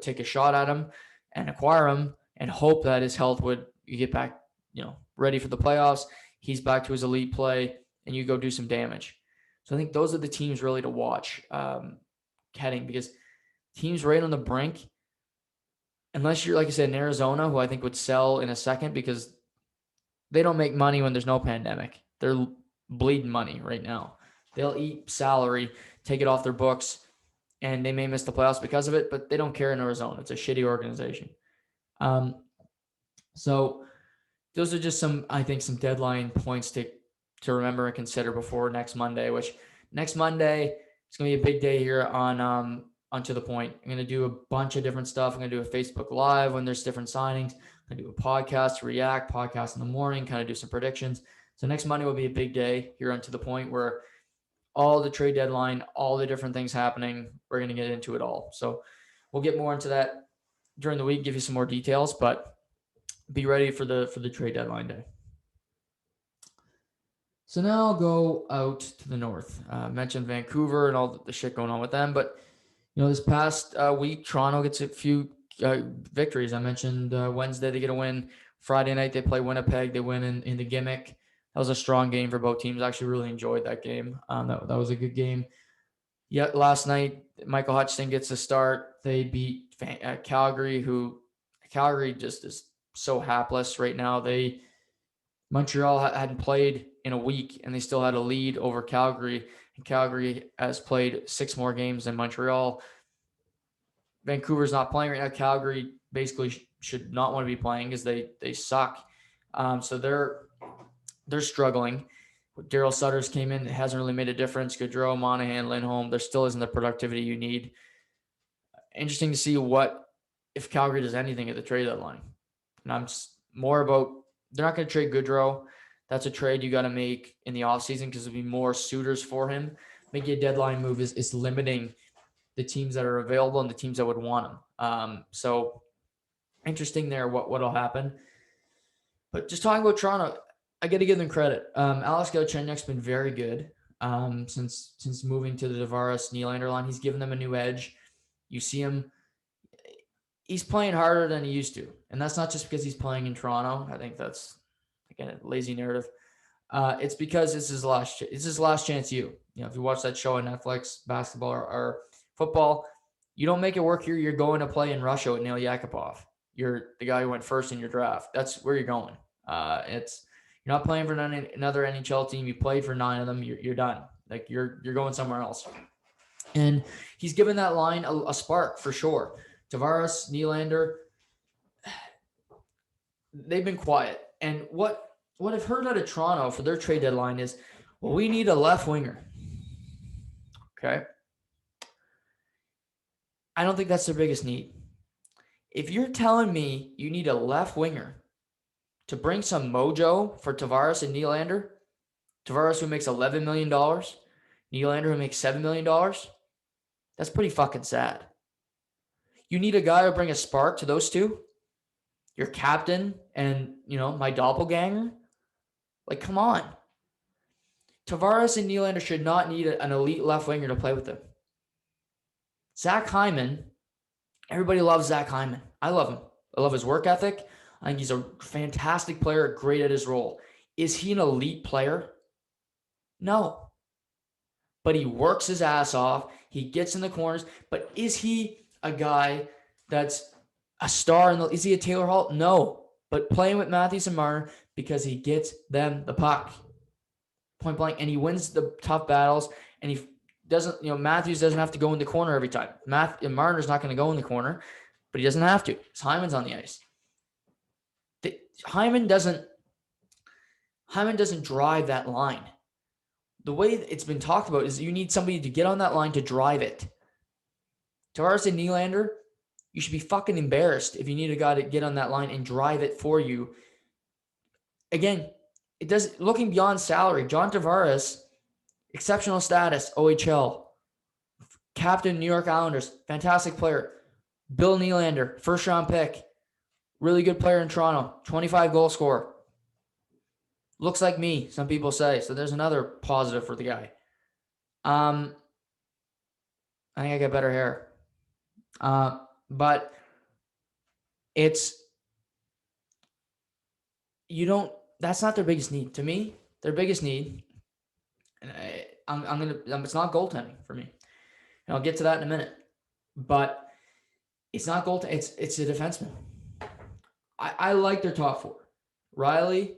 take a shot at him and acquire him and hope that his health would get back, ready for the playoffs. He's back to his elite play, and you go do some damage. So I think those are the teams really to watch heading, because teams right on the brink, unless you're, like I said, in Arizona, who I think would sell in a second because they don't make money when there's no pandemic. They're bleeding money right now. They'll eat salary, take it off their books, and they may miss the playoffs because of it, but they don't care in Arizona. It's a shitty organization. So those are just some deadline points to remember and consider before next Monday, which next Monday is going to be a big day here on To The Point. I'm going to do a bunch of different stuff. I'm going to do a Facebook Live when there's different signings. I'm going to do a podcast, podcast in the morning, kind of do some predictions. So next Monday will be a big day here on To The Point where all the trade deadline, all the different things happening, we're going to get into it all. So we'll get more into that during the week, give you some more details, but be ready for the trade deadline day. So now I'll go out to the north. I mentioned Vancouver and all the shit going on with them, but this past week, Toronto gets a few victories. I mentioned Wednesday they get a win. Friday night they play Winnipeg. They win in the Gimmick. That was a strong game for both teams. I actually really enjoyed that game. That was a good game. Yeah, last night Michael Hutchinson gets a start. They beat Calgary, who Calgary just is so hapless right now. Montreal hadn't played in a week, and they still had a lead over Calgary. And Calgary has played 6 more games than Montreal. Vancouver's not playing right now. Calgary basically should not want to be playing because they suck. So they're struggling. Daryl Sutters came in. It hasn't really made a difference. Gaudreau, Monahan, Lindholm, there still isn't the productivity you need. Interesting to see if Calgary does anything at the trade deadline. And I'm more about, they're not going to trade Gaudreau. That's a trade you got to make in the offseason because there'll be more suitors for him. Making a deadline move is limiting the teams that are available and the teams that would want him. So interesting there what'll happen. But just talking about Toronto, I got to give them credit. Alex Galchenyuk's been very good since moving to the Tavares Nylander line. He's given them a new edge. You see him. He's playing harder than he used to. And that's not just because he's playing in Toronto. I think that's, again, a lazy narrative. It's because it's his last chance. If you watch that show on Netflix, basketball or football, you don't make it work here. You're going to play in Russia with Neil Yakupov. You're the guy who went first in your draft. That's where you're going. You're not playing for another NHL team. You played for 9 of them. You're done. Like you're going somewhere else. And he's given that line a spark for sure. Tavares, Nylander, they've been quiet. And what I've heard out of Toronto for their trade deadline is, well, we need a left winger. Okay. I don't think that's their biggest need. If you're telling me you need a left winger to bring some mojo for Tavares and Nylander, Tavares who makes $11 million, Nylander who makes $7 million, that's pretty fucking sad. You need a guy to bring a spark to those two? Your captain and, my doppelganger? Like, come on. Tavares and Nylander should not need an elite left winger to play with them. Zach Hyman, everybody loves Zach Hyman. I love him. I love his work ethic. I think he's a fantastic player, great at his role. Is he an elite player? No. But he works his ass off. He gets in the corners. But is he a guy that's a star? Is he a Taylor Hall? No. But playing with Matthews and Marner because he gets them the puck. Point blank. And he wins the tough battles. And he doesn't, Matthews doesn't have to go in the corner every time. Marner's not going to go in the corner, but he doesn't have to. Hyman's on the ice. Hyman doesn't drive that line. The way it's been talked about is you need somebody to get on that line to drive it. Tavares and Nylander, you should be fucking embarrassed if you need a guy to get on that line and drive it for you. Again, it does. Looking beyond salary, John Tavares, exceptional status, OHL, captain, New York Islanders, fantastic player. Bill Nylander, first round pick, really good player in Toronto, 25 goal scorer. Looks like me, some people say. So there's another positive for the guy. I think I got better hair. But that's not their biggest need. To me, their biggest need, and it's not goaltending for me. And I'll get to that in a minute. But it's not goaltending. It's a defenseman. I like their top four. Riley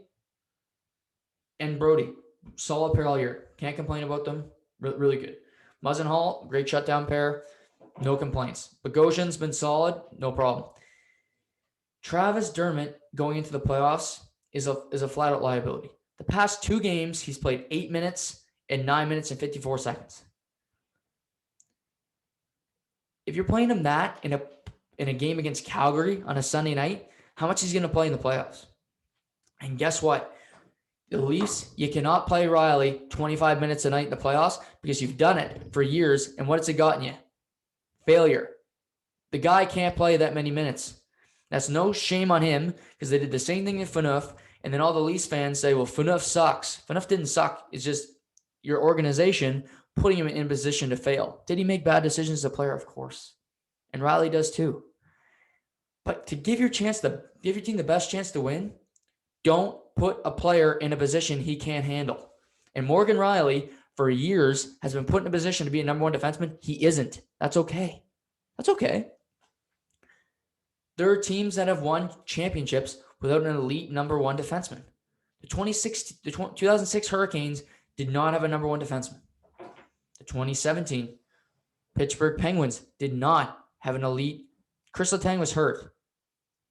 and Brody, solid pair all year. Can't complain about them. Really good. Muzzin Hall, great shutdown pair. No complaints. Bogosian's been solid. No problem. Travis Dermott going into the playoffs is a flat-out liability. The past 2 games, he's played 8 minutes and 9 minutes and 54 seconds. If you're playing him that in a game against Calgary on a Sunday night, how much is he going to play in the playoffs? And guess what? The Leafs, you cannot play Riley 25 minutes a night in the playoffs because you've done it for years. And what's it gotten you? Failure. The guy can't play that many minutes. That's no shame on him because they did the same thing in Phaneuf. And then all the Leafs fans say, well, Phaneuf sucks. Phaneuf didn't suck. It's just your organization putting him in position to fail. Did he make bad decisions as a player? Of course. And Riley does too. But to give your team the best chance to win, don't put a player in a position he can't handle. And Morgan Riley, for years, has been put in a position to be a number one defenseman. He isn't. That's okay. That's okay. There are teams that have won championships without an elite number one defenseman. The 2006 Hurricanes did not have a number one defenseman. The 2017 Pittsburgh Penguins did not have an elite. Chris Letang was hurt.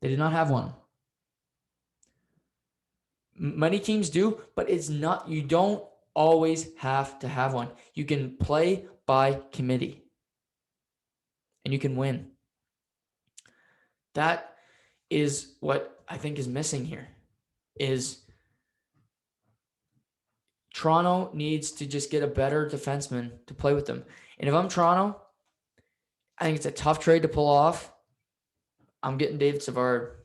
They did not have one. Many teams do, but it's not. You don't always have to have one. You can play by committee, and you can win. That is what I think is missing here. Is Toronto needs to just get a better defenseman to play with them. And if I'm Toronto, I think it's a tough trade to pull off. I'm getting David Savard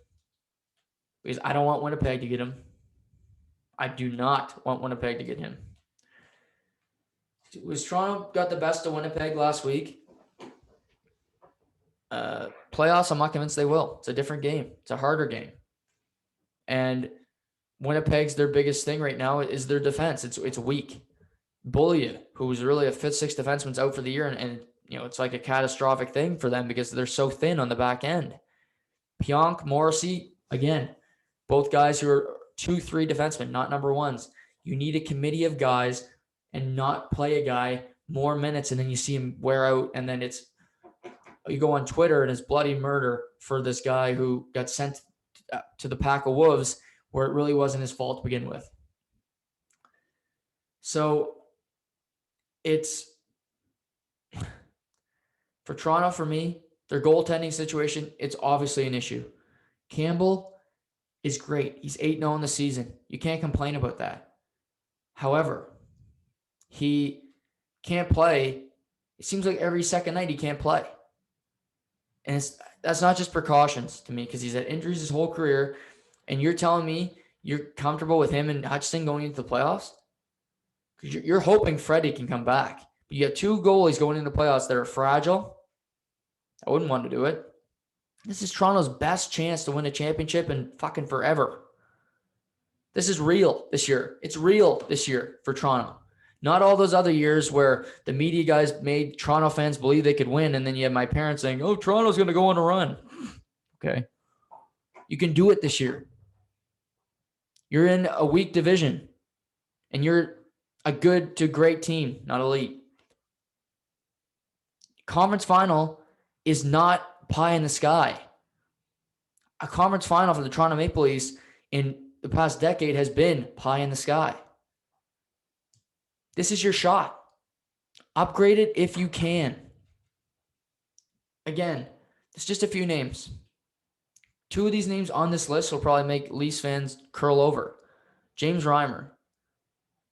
because I don't want Winnipeg to get him. I do not want Winnipeg to get him. Was Toronto got the best of Winnipeg last week? Playoffs, I'm not convinced they will. It's a different game. It's a harder game. And Winnipeg's their biggest thing right now is their defense. It's weak. Beaulieu, who was really a 5th, 6th defenseman's out for the year, and it's like a catastrophic thing for them because they're so thin on the back end. Pionk, Morrissey, again, both guys who are 2, 3 defensemen, not number ones. You need a committee of guys and not play a guy more minutes and then you see him wear out and then you go on Twitter and it's bloody murder for this guy who got sent to the pack of wolves where it really wasn't his fault to begin with. So it's for Toronto, for me, their goaltending situation, it's obviously an issue. Campbell is great. He's 8-0 in the season. You can't complain about that. However, he can't play. It seems like every second night he can't play. And that's not just precautions to me because he's had injuries his whole career. And you're telling me you're comfortable with him and Hutchinson going into the playoffs? Because you're hoping Freddie can come back. But you have two goalies going into the playoffs that are fragile. I wouldn't want to do it. This is Toronto's best chance to win a championship in fucking forever. This is real this year. It's real this year for Toronto. Not all those other years where the media guys made Toronto fans believe they could win, and then you have my parents saying, oh, Toronto's going to go on a run. Okay. You can do it this year. You're in a weak division, and you're a good to great team, not elite. Conference final is not pie in the sky. A conference final for the Toronto Maple Leafs in the past decade has been pie in the sky. This is your shot. Upgrade it if you can. Again, it's just a few names. Two of these names on this list will probably make Leafs fans curl over. James Reimer.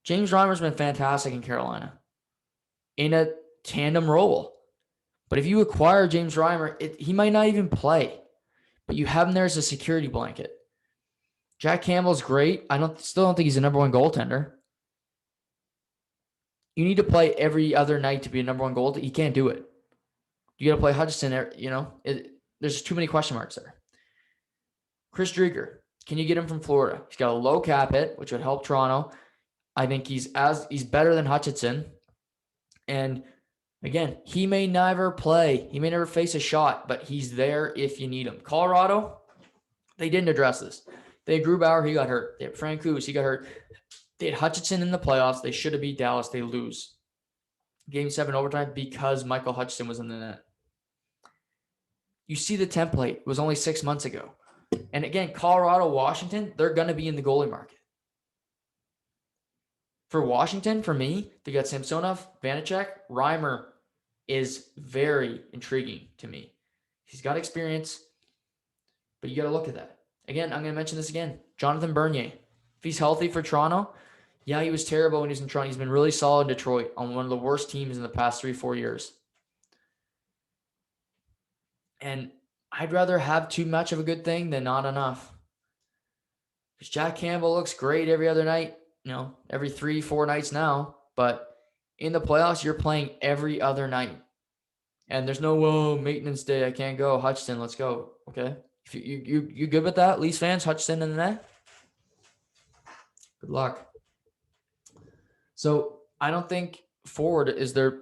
James Reimer's been fantastic in Carolina in a tandem role. But if you acquire James Reimer, he might not even play. But you have him there as a security blanket. Jack Campbell's great. Still don't think he's a number one goaltender. You need to play every other night to be a number one goaltender. You can't do it. You got to play Hutchinson. There's too many question marks there. Chris Drieger, can you get him from Florida? He's got a low cap hit, which would help Toronto. I think he's better than Hutchinson. And again, he may never play. He may never face a shot, but he's there if you need him. Colorado, they didn't address this. They had Grubauer, he got hurt. They had Francouz, he got hurt. They had Hutchinson in the playoffs. They should have beat Dallas. They lose. Game 7 overtime because Michael Hutchinson was in the net. You see the template. It was only 6 months ago. And again, Colorado, Washington, they're going to be in the goalie market. For Washington, for me, they got Samsonov, Vanacek, Reimer is very intriguing to me. He's got experience, but you got to look at that. Again, I'm going to mention this again. Jonathan Bernier. If he's healthy for Toronto, yeah, he was terrible when he was in Toronto. He's been really solid in Detroit on one of the worst teams in the past 3-4 years. And I'd rather have too much of a good thing than not enough. Because Jack Campbell looks great every other night, every 3-4 nights now. But in the playoffs, you're playing every other night. And there's no, maintenance day, I can't go. Hutchinson, let's go. Okay? If you good with that, Leafs fans, Hutchinson in the net? Good luck. So I don't think forward is their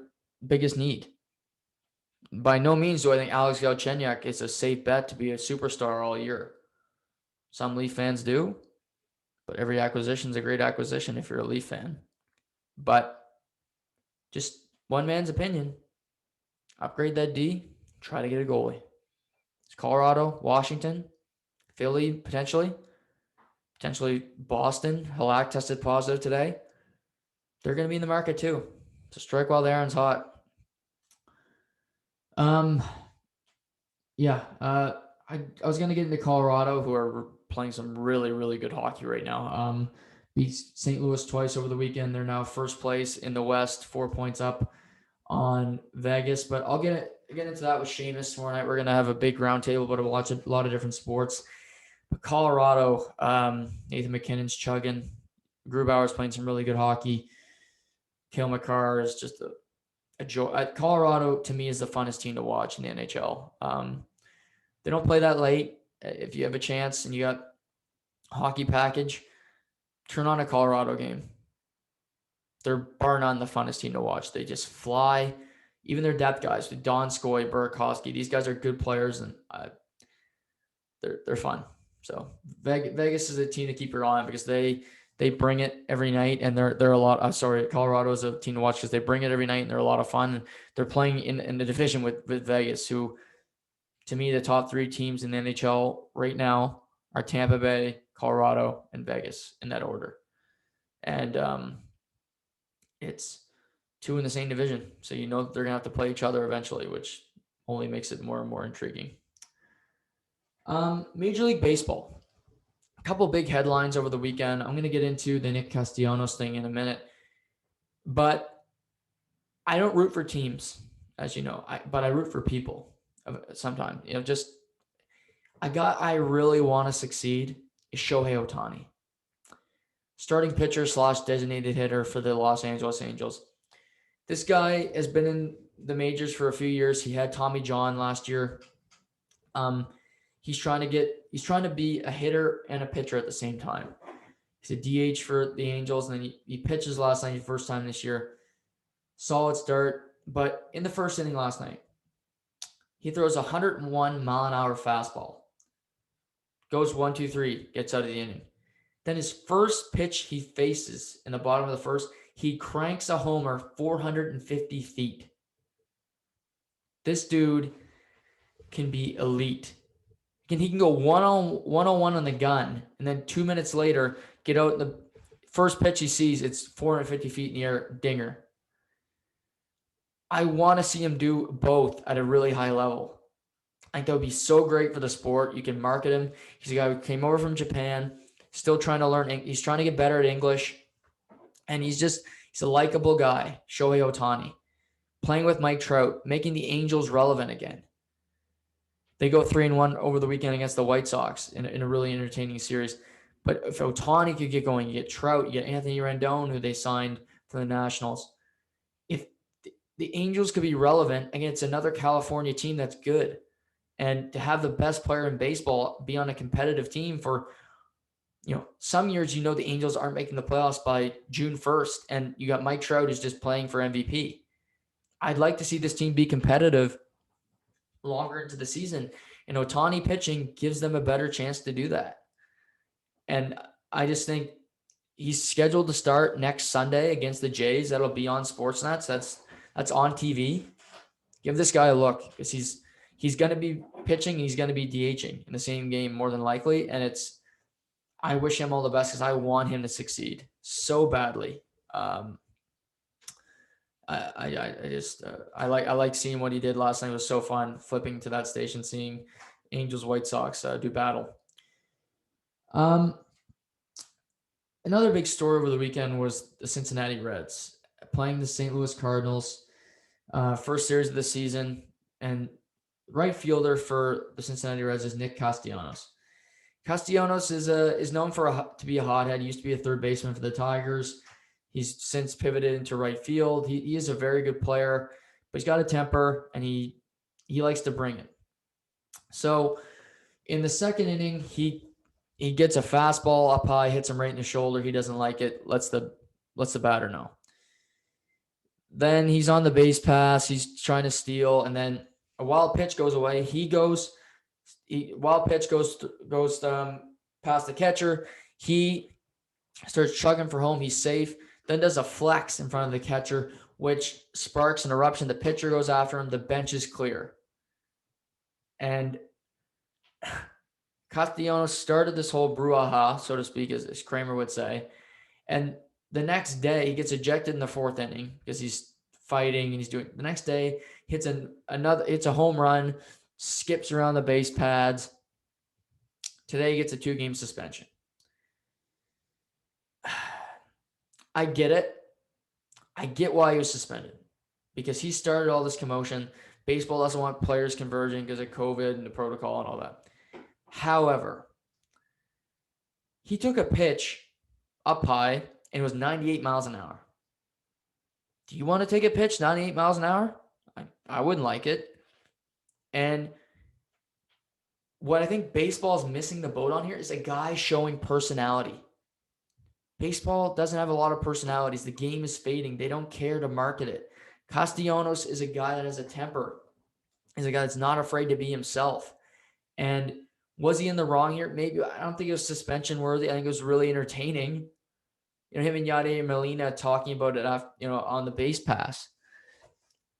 biggest need. By no means do I think Alex Galchenyuk is a safe bet to be a superstar all year. Some Leaf fans do, but every acquisition is a great acquisition if you're a Leaf fan. But just one man's opinion. Upgrade that D, try to get a goalie. It's Colorado, Washington, Philly, potentially Boston. Halak tested positive today. They're going to be in the market too. So strike while the iron's hot. I was going to get into Colorado, who are playing some really, really good hockey right now. Beat St. Louis twice over the weekend. They're now first place in the West, 4 points up on Vegas. But I'll get into that with Seamus tomorrow night. We're going to have a big roundtable, but we'll watch a lot of different sports. But Colorado, Nathan McKinnon's chugging. Grubauer's playing some really good hockey. Cale Makar is just a joy. Colorado, to me, is the funnest team to watch in the NHL. They don't play that late. If you have a chance and you got a hockey package, turn on a Colorado game. They're bar none the funnest team to watch. They just fly. Even their depth guys, with Donskoy, Burakovsky, these guys are good players, and they're fun. So Vegas is a team to keep your eye on because they bring it every night, and they're a lot. Colorado is a team to watch because they bring it every night, and they're a lot of fun. They're playing in the division with Vegas, who, to me, the top 3 teams in the NHL right now are Tampa Bay, Colorado, and Vegas in that order. And it's two in the same division. So you know they're going to have to play each other eventually, which only makes it more and more intriguing. Major League Baseball. A couple big headlines over the weekend. I'm going to get into the Nick Castellanos thing in a minute. But I don't root for teams, as you know, but I root for people sometimes. Just I really want to succeed is Shohei Ohtani. Starting pitcher / designated hitter for the Los Angeles Angels. This guy has been in the majors for a few years. He had Tommy John last year. He's trying to be a hitter and a pitcher at the same time. He's a DH for the Angels, and then he pitches last night, first time this year. Solid start, but in the first inning last night, he throws a 101-mile-an-hour fastball. Goes 1-2-3, gets out of the inning. Then his first pitch he faces in the bottom of the first, he cranks a homer 450 feet. This dude can be elite. He can go 101 on the gun, and then 2 minutes later, get out the first pitch he sees, it's 450 feet in the air, dinger. I want to see him do both at a really high level. I think that would be so great for the sport. You can market him. He's a guy who came over from Japan, still trying to learn. He's trying to get better at English. And he's a likable guy, Shohei Ohtani, playing with Mike Trout, making the Angels relevant again. They go 3-1 over the weekend against the White Sox in a really entertaining series. But if Ohtani could get going, you get Trout, you get Anthony Rendon, who they signed for the Nationals. If the Angels could be relevant against another California team that's good, and to have the best player in baseball be on a competitive team for, some years, the Angels aren't making the playoffs by June 1st, and you got Mike Trout who's just playing for MVP. I'd like to see this team be competitive longer into the season, and Ohtani pitching gives them a better chance to do that. And I just think he's scheduled to start next Sunday against the Jays. That'll be on Sportsnet. That's on TV. Give this guy a look, because he's going to be pitching and he's going to be DHing in the same game more than likely. And I wish him all the best because I want him to succeed so badly. I like seeing what he did last night. It was so fun flipping to that station, seeing Angels White Sox do battle. Another big story over the weekend was the Cincinnati Reds playing the St. Louis Cardinals. First series of the season, and right fielder for the Cincinnati Reds is Nick Castellanos. Castellanos is known to be a hothead. He used to be a third baseman for the Tigers. He's since pivoted into right field. He is a very good player, but he's got a temper, and he likes to bring it. So in the second inning, he gets a fastball up high, hits him right in the shoulder. He doesn't like it. Lets the batter know. Then he's on the base pass. He's trying to steal, and then a wild pitch goes away. Wild pitch goes past the catcher. He starts chugging for home. He's safe. Then does a flex in front of the catcher, which sparks an eruption. The pitcher goes after him. The bench is clear. And Castellanos started this whole brouhaha, so to speak, as Kramer would say. And the next day, he gets ejected in the fourth inning because he's fighting and he's doing. The next day, hits a home run, skips around the base pads. Today, he gets a 2-game suspension. I get it. I get why he was suspended, because he started all this commotion. Baseball doesn't want players converging because of COVID and the protocol and all that. However, he took a pitch up high, and it was 98 miles an hour. Do you want to take a pitch 98 miles an hour? I wouldn't like it. And what I think baseball is missing the boat on here is a guy showing personality. Baseball doesn't have a lot of personalities. The game is fading. They don't care to market it. Castellanos is a guy that has a temper. He's a guy that's not afraid to be himself. And was he in the wrong here? Maybe. I don't think it was suspension worthy. I think it was really entertaining. Him and Yadier Molina talking about it after, on the base pass.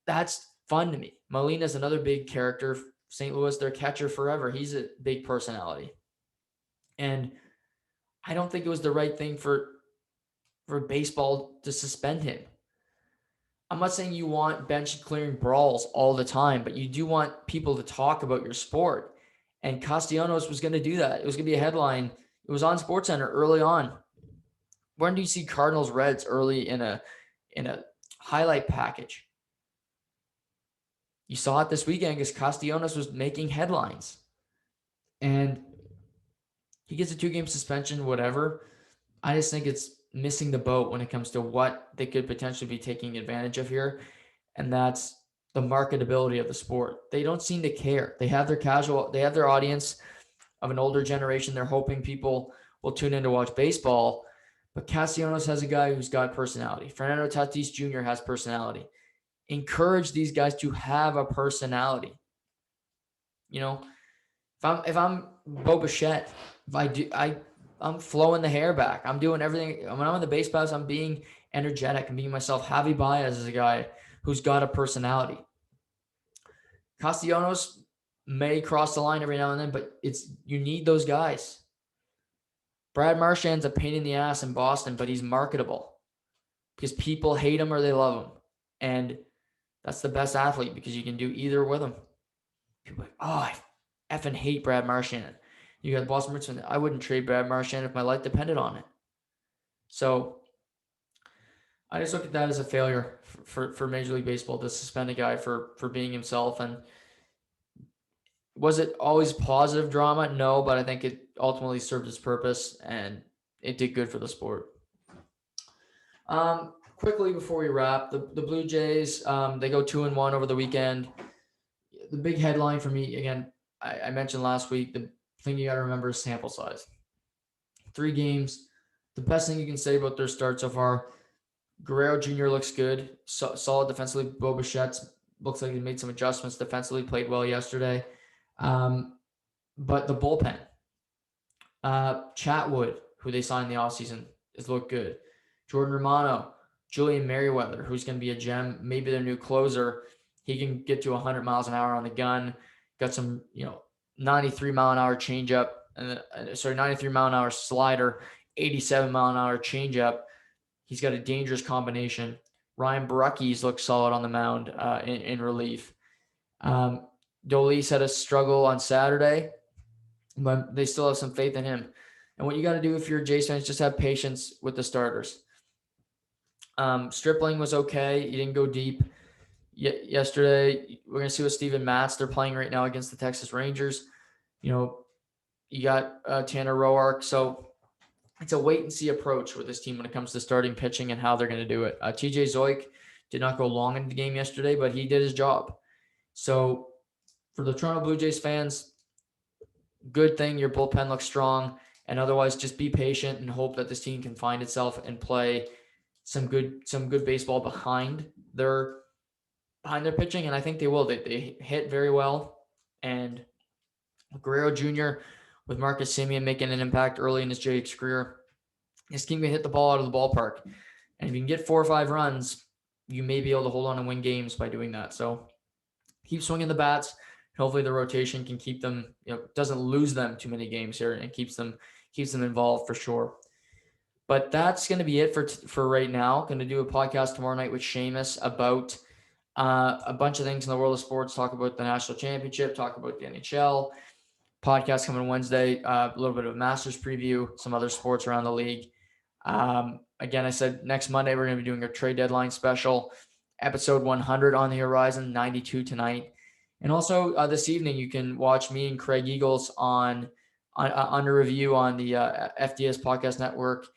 That's fun to me. Molina's another big character. St. Louis, their catcher forever. He's a big personality. And I don't think it was the right thing for baseball to suspend him. I'm not saying you want bench clearing brawls all the time, but you do want people to talk about your sport. And Castellanos was going to do that. It was going to be a headline. It was on SportsCenter early on. When do you see Cardinals Reds early in a highlight package? You saw it this weekend because Castellanos was making headlines. And he gets a 2-game suspension, whatever. I just think it's missing the boat when it comes to what they could potentially be taking advantage of here. And that's the marketability of the sport. They don't seem to care. They have their audience of an older generation. They're hoping people will tune in to watch baseball. But Castellanos has a guy who's got personality. Fernando Tatis Jr. has personality. Encourage these guys to have a personality. If I'm Bo Bichette, I'm flowing the hair back. I'm doing everything. When I'm on the base paths, I'm being energetic. I'm being myself. Javi Baez is a guy who's got a personality. Castellanos may cross the line every now and then, but you need those guys. Brad Marchand's a pain in the ass in Boston, but he's marketable because people hate him or they love him. And that's the best athlete because you can do either with him. People are like, oh, I effing hate Brad Marchand. You got Boston Red Sox. I wouldn't trade Brad Marchand if my life depended on it. So I just look at that as a failure for Major League Baseball to suspend a guy for being himself. And was it always positive drama? No, but I think it ultimately served its purpose and it did good for the sport. Quickly before we wrap, the Blue Jays, they go 2-1 over the weekend. The big headline for me, again, I mentioned last week, the thing you got to remember is sample size. 3 games. The best thing you can say about their start so far, Guerrero Jr. looks good. Solid defensively. Bo Bichette looks like he made some adjustments defensively, played well yesterday. But the bullpen, Chatwood, who they signed in the offseason, has looked good. Jordan Romano, Julian Merriweather, who's going to be a gem, maybe their new closer. He can get to 100 miles an hour on the gun. Got some, 93 mile an hour changeup, 93 mile an hour slider, 87 mile an hour changeup. He's got a dangerous combination. Ryan Barucki's looked solid on the mound in relief. Dolis had a struggle on Saturday, but they still have some faith in him. And what you got to do if you're a Jays fan is just have patience with the starters. Stripling was okay. He didn't go deep. Yesterday, we're going to see what Steven Matz. They're playing right now against the Texas Rangers. You got Tanner Roark. So it's a wait-and-see approach with this team when it comes to starting pitching and how they're going to do it. TJ Zoik did not go long into the game yesterday, but he did his job. So for the Toronto Blue Jays fans, good thing your bullpen looks strong. And otherwise, just be patient and hope that this team can find itself and play some good baseball behind their pitching, and I think they will. They hit very well, and Guerrero Jr. with Marcus Semien making an impact early in his Jays career. This team can hit the ball out of the ballpark, and if you can get 4 or 5 runs, you may be able to hold on and win games by doing that. So keep swinging the bats. Hopefully the rotation can keep them, doesn't lose them too many games here and keeps them involved for sure. But that's going to be it for right now. Going to do a podcast tomorrow night with Seamus about a bunch of things in the world of sports, talk about the national championship, talk about the NHL. Podcast coming Wednesday, a little bit of a Masters preview, some other sports around the league. Again, I said next Monday we're going to be doing a trade deadline special, episode 100 on the horizon, 92 tonight. And also this evening you can watch me and Craig Eagles on a review on the FDS Podcast Network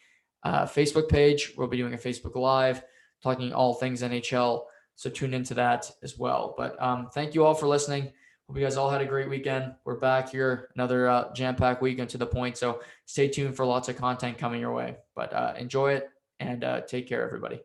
Facebook page. We'll be doing a Facebook Live talking all things NHL. So tune into that as well. But thank you all for listening. Hope you guys all had a great weekend. We're back here, another jam-packed weekend to the point. So stay tuned for lots of content coming your way. But enjoy it and take care, everybody.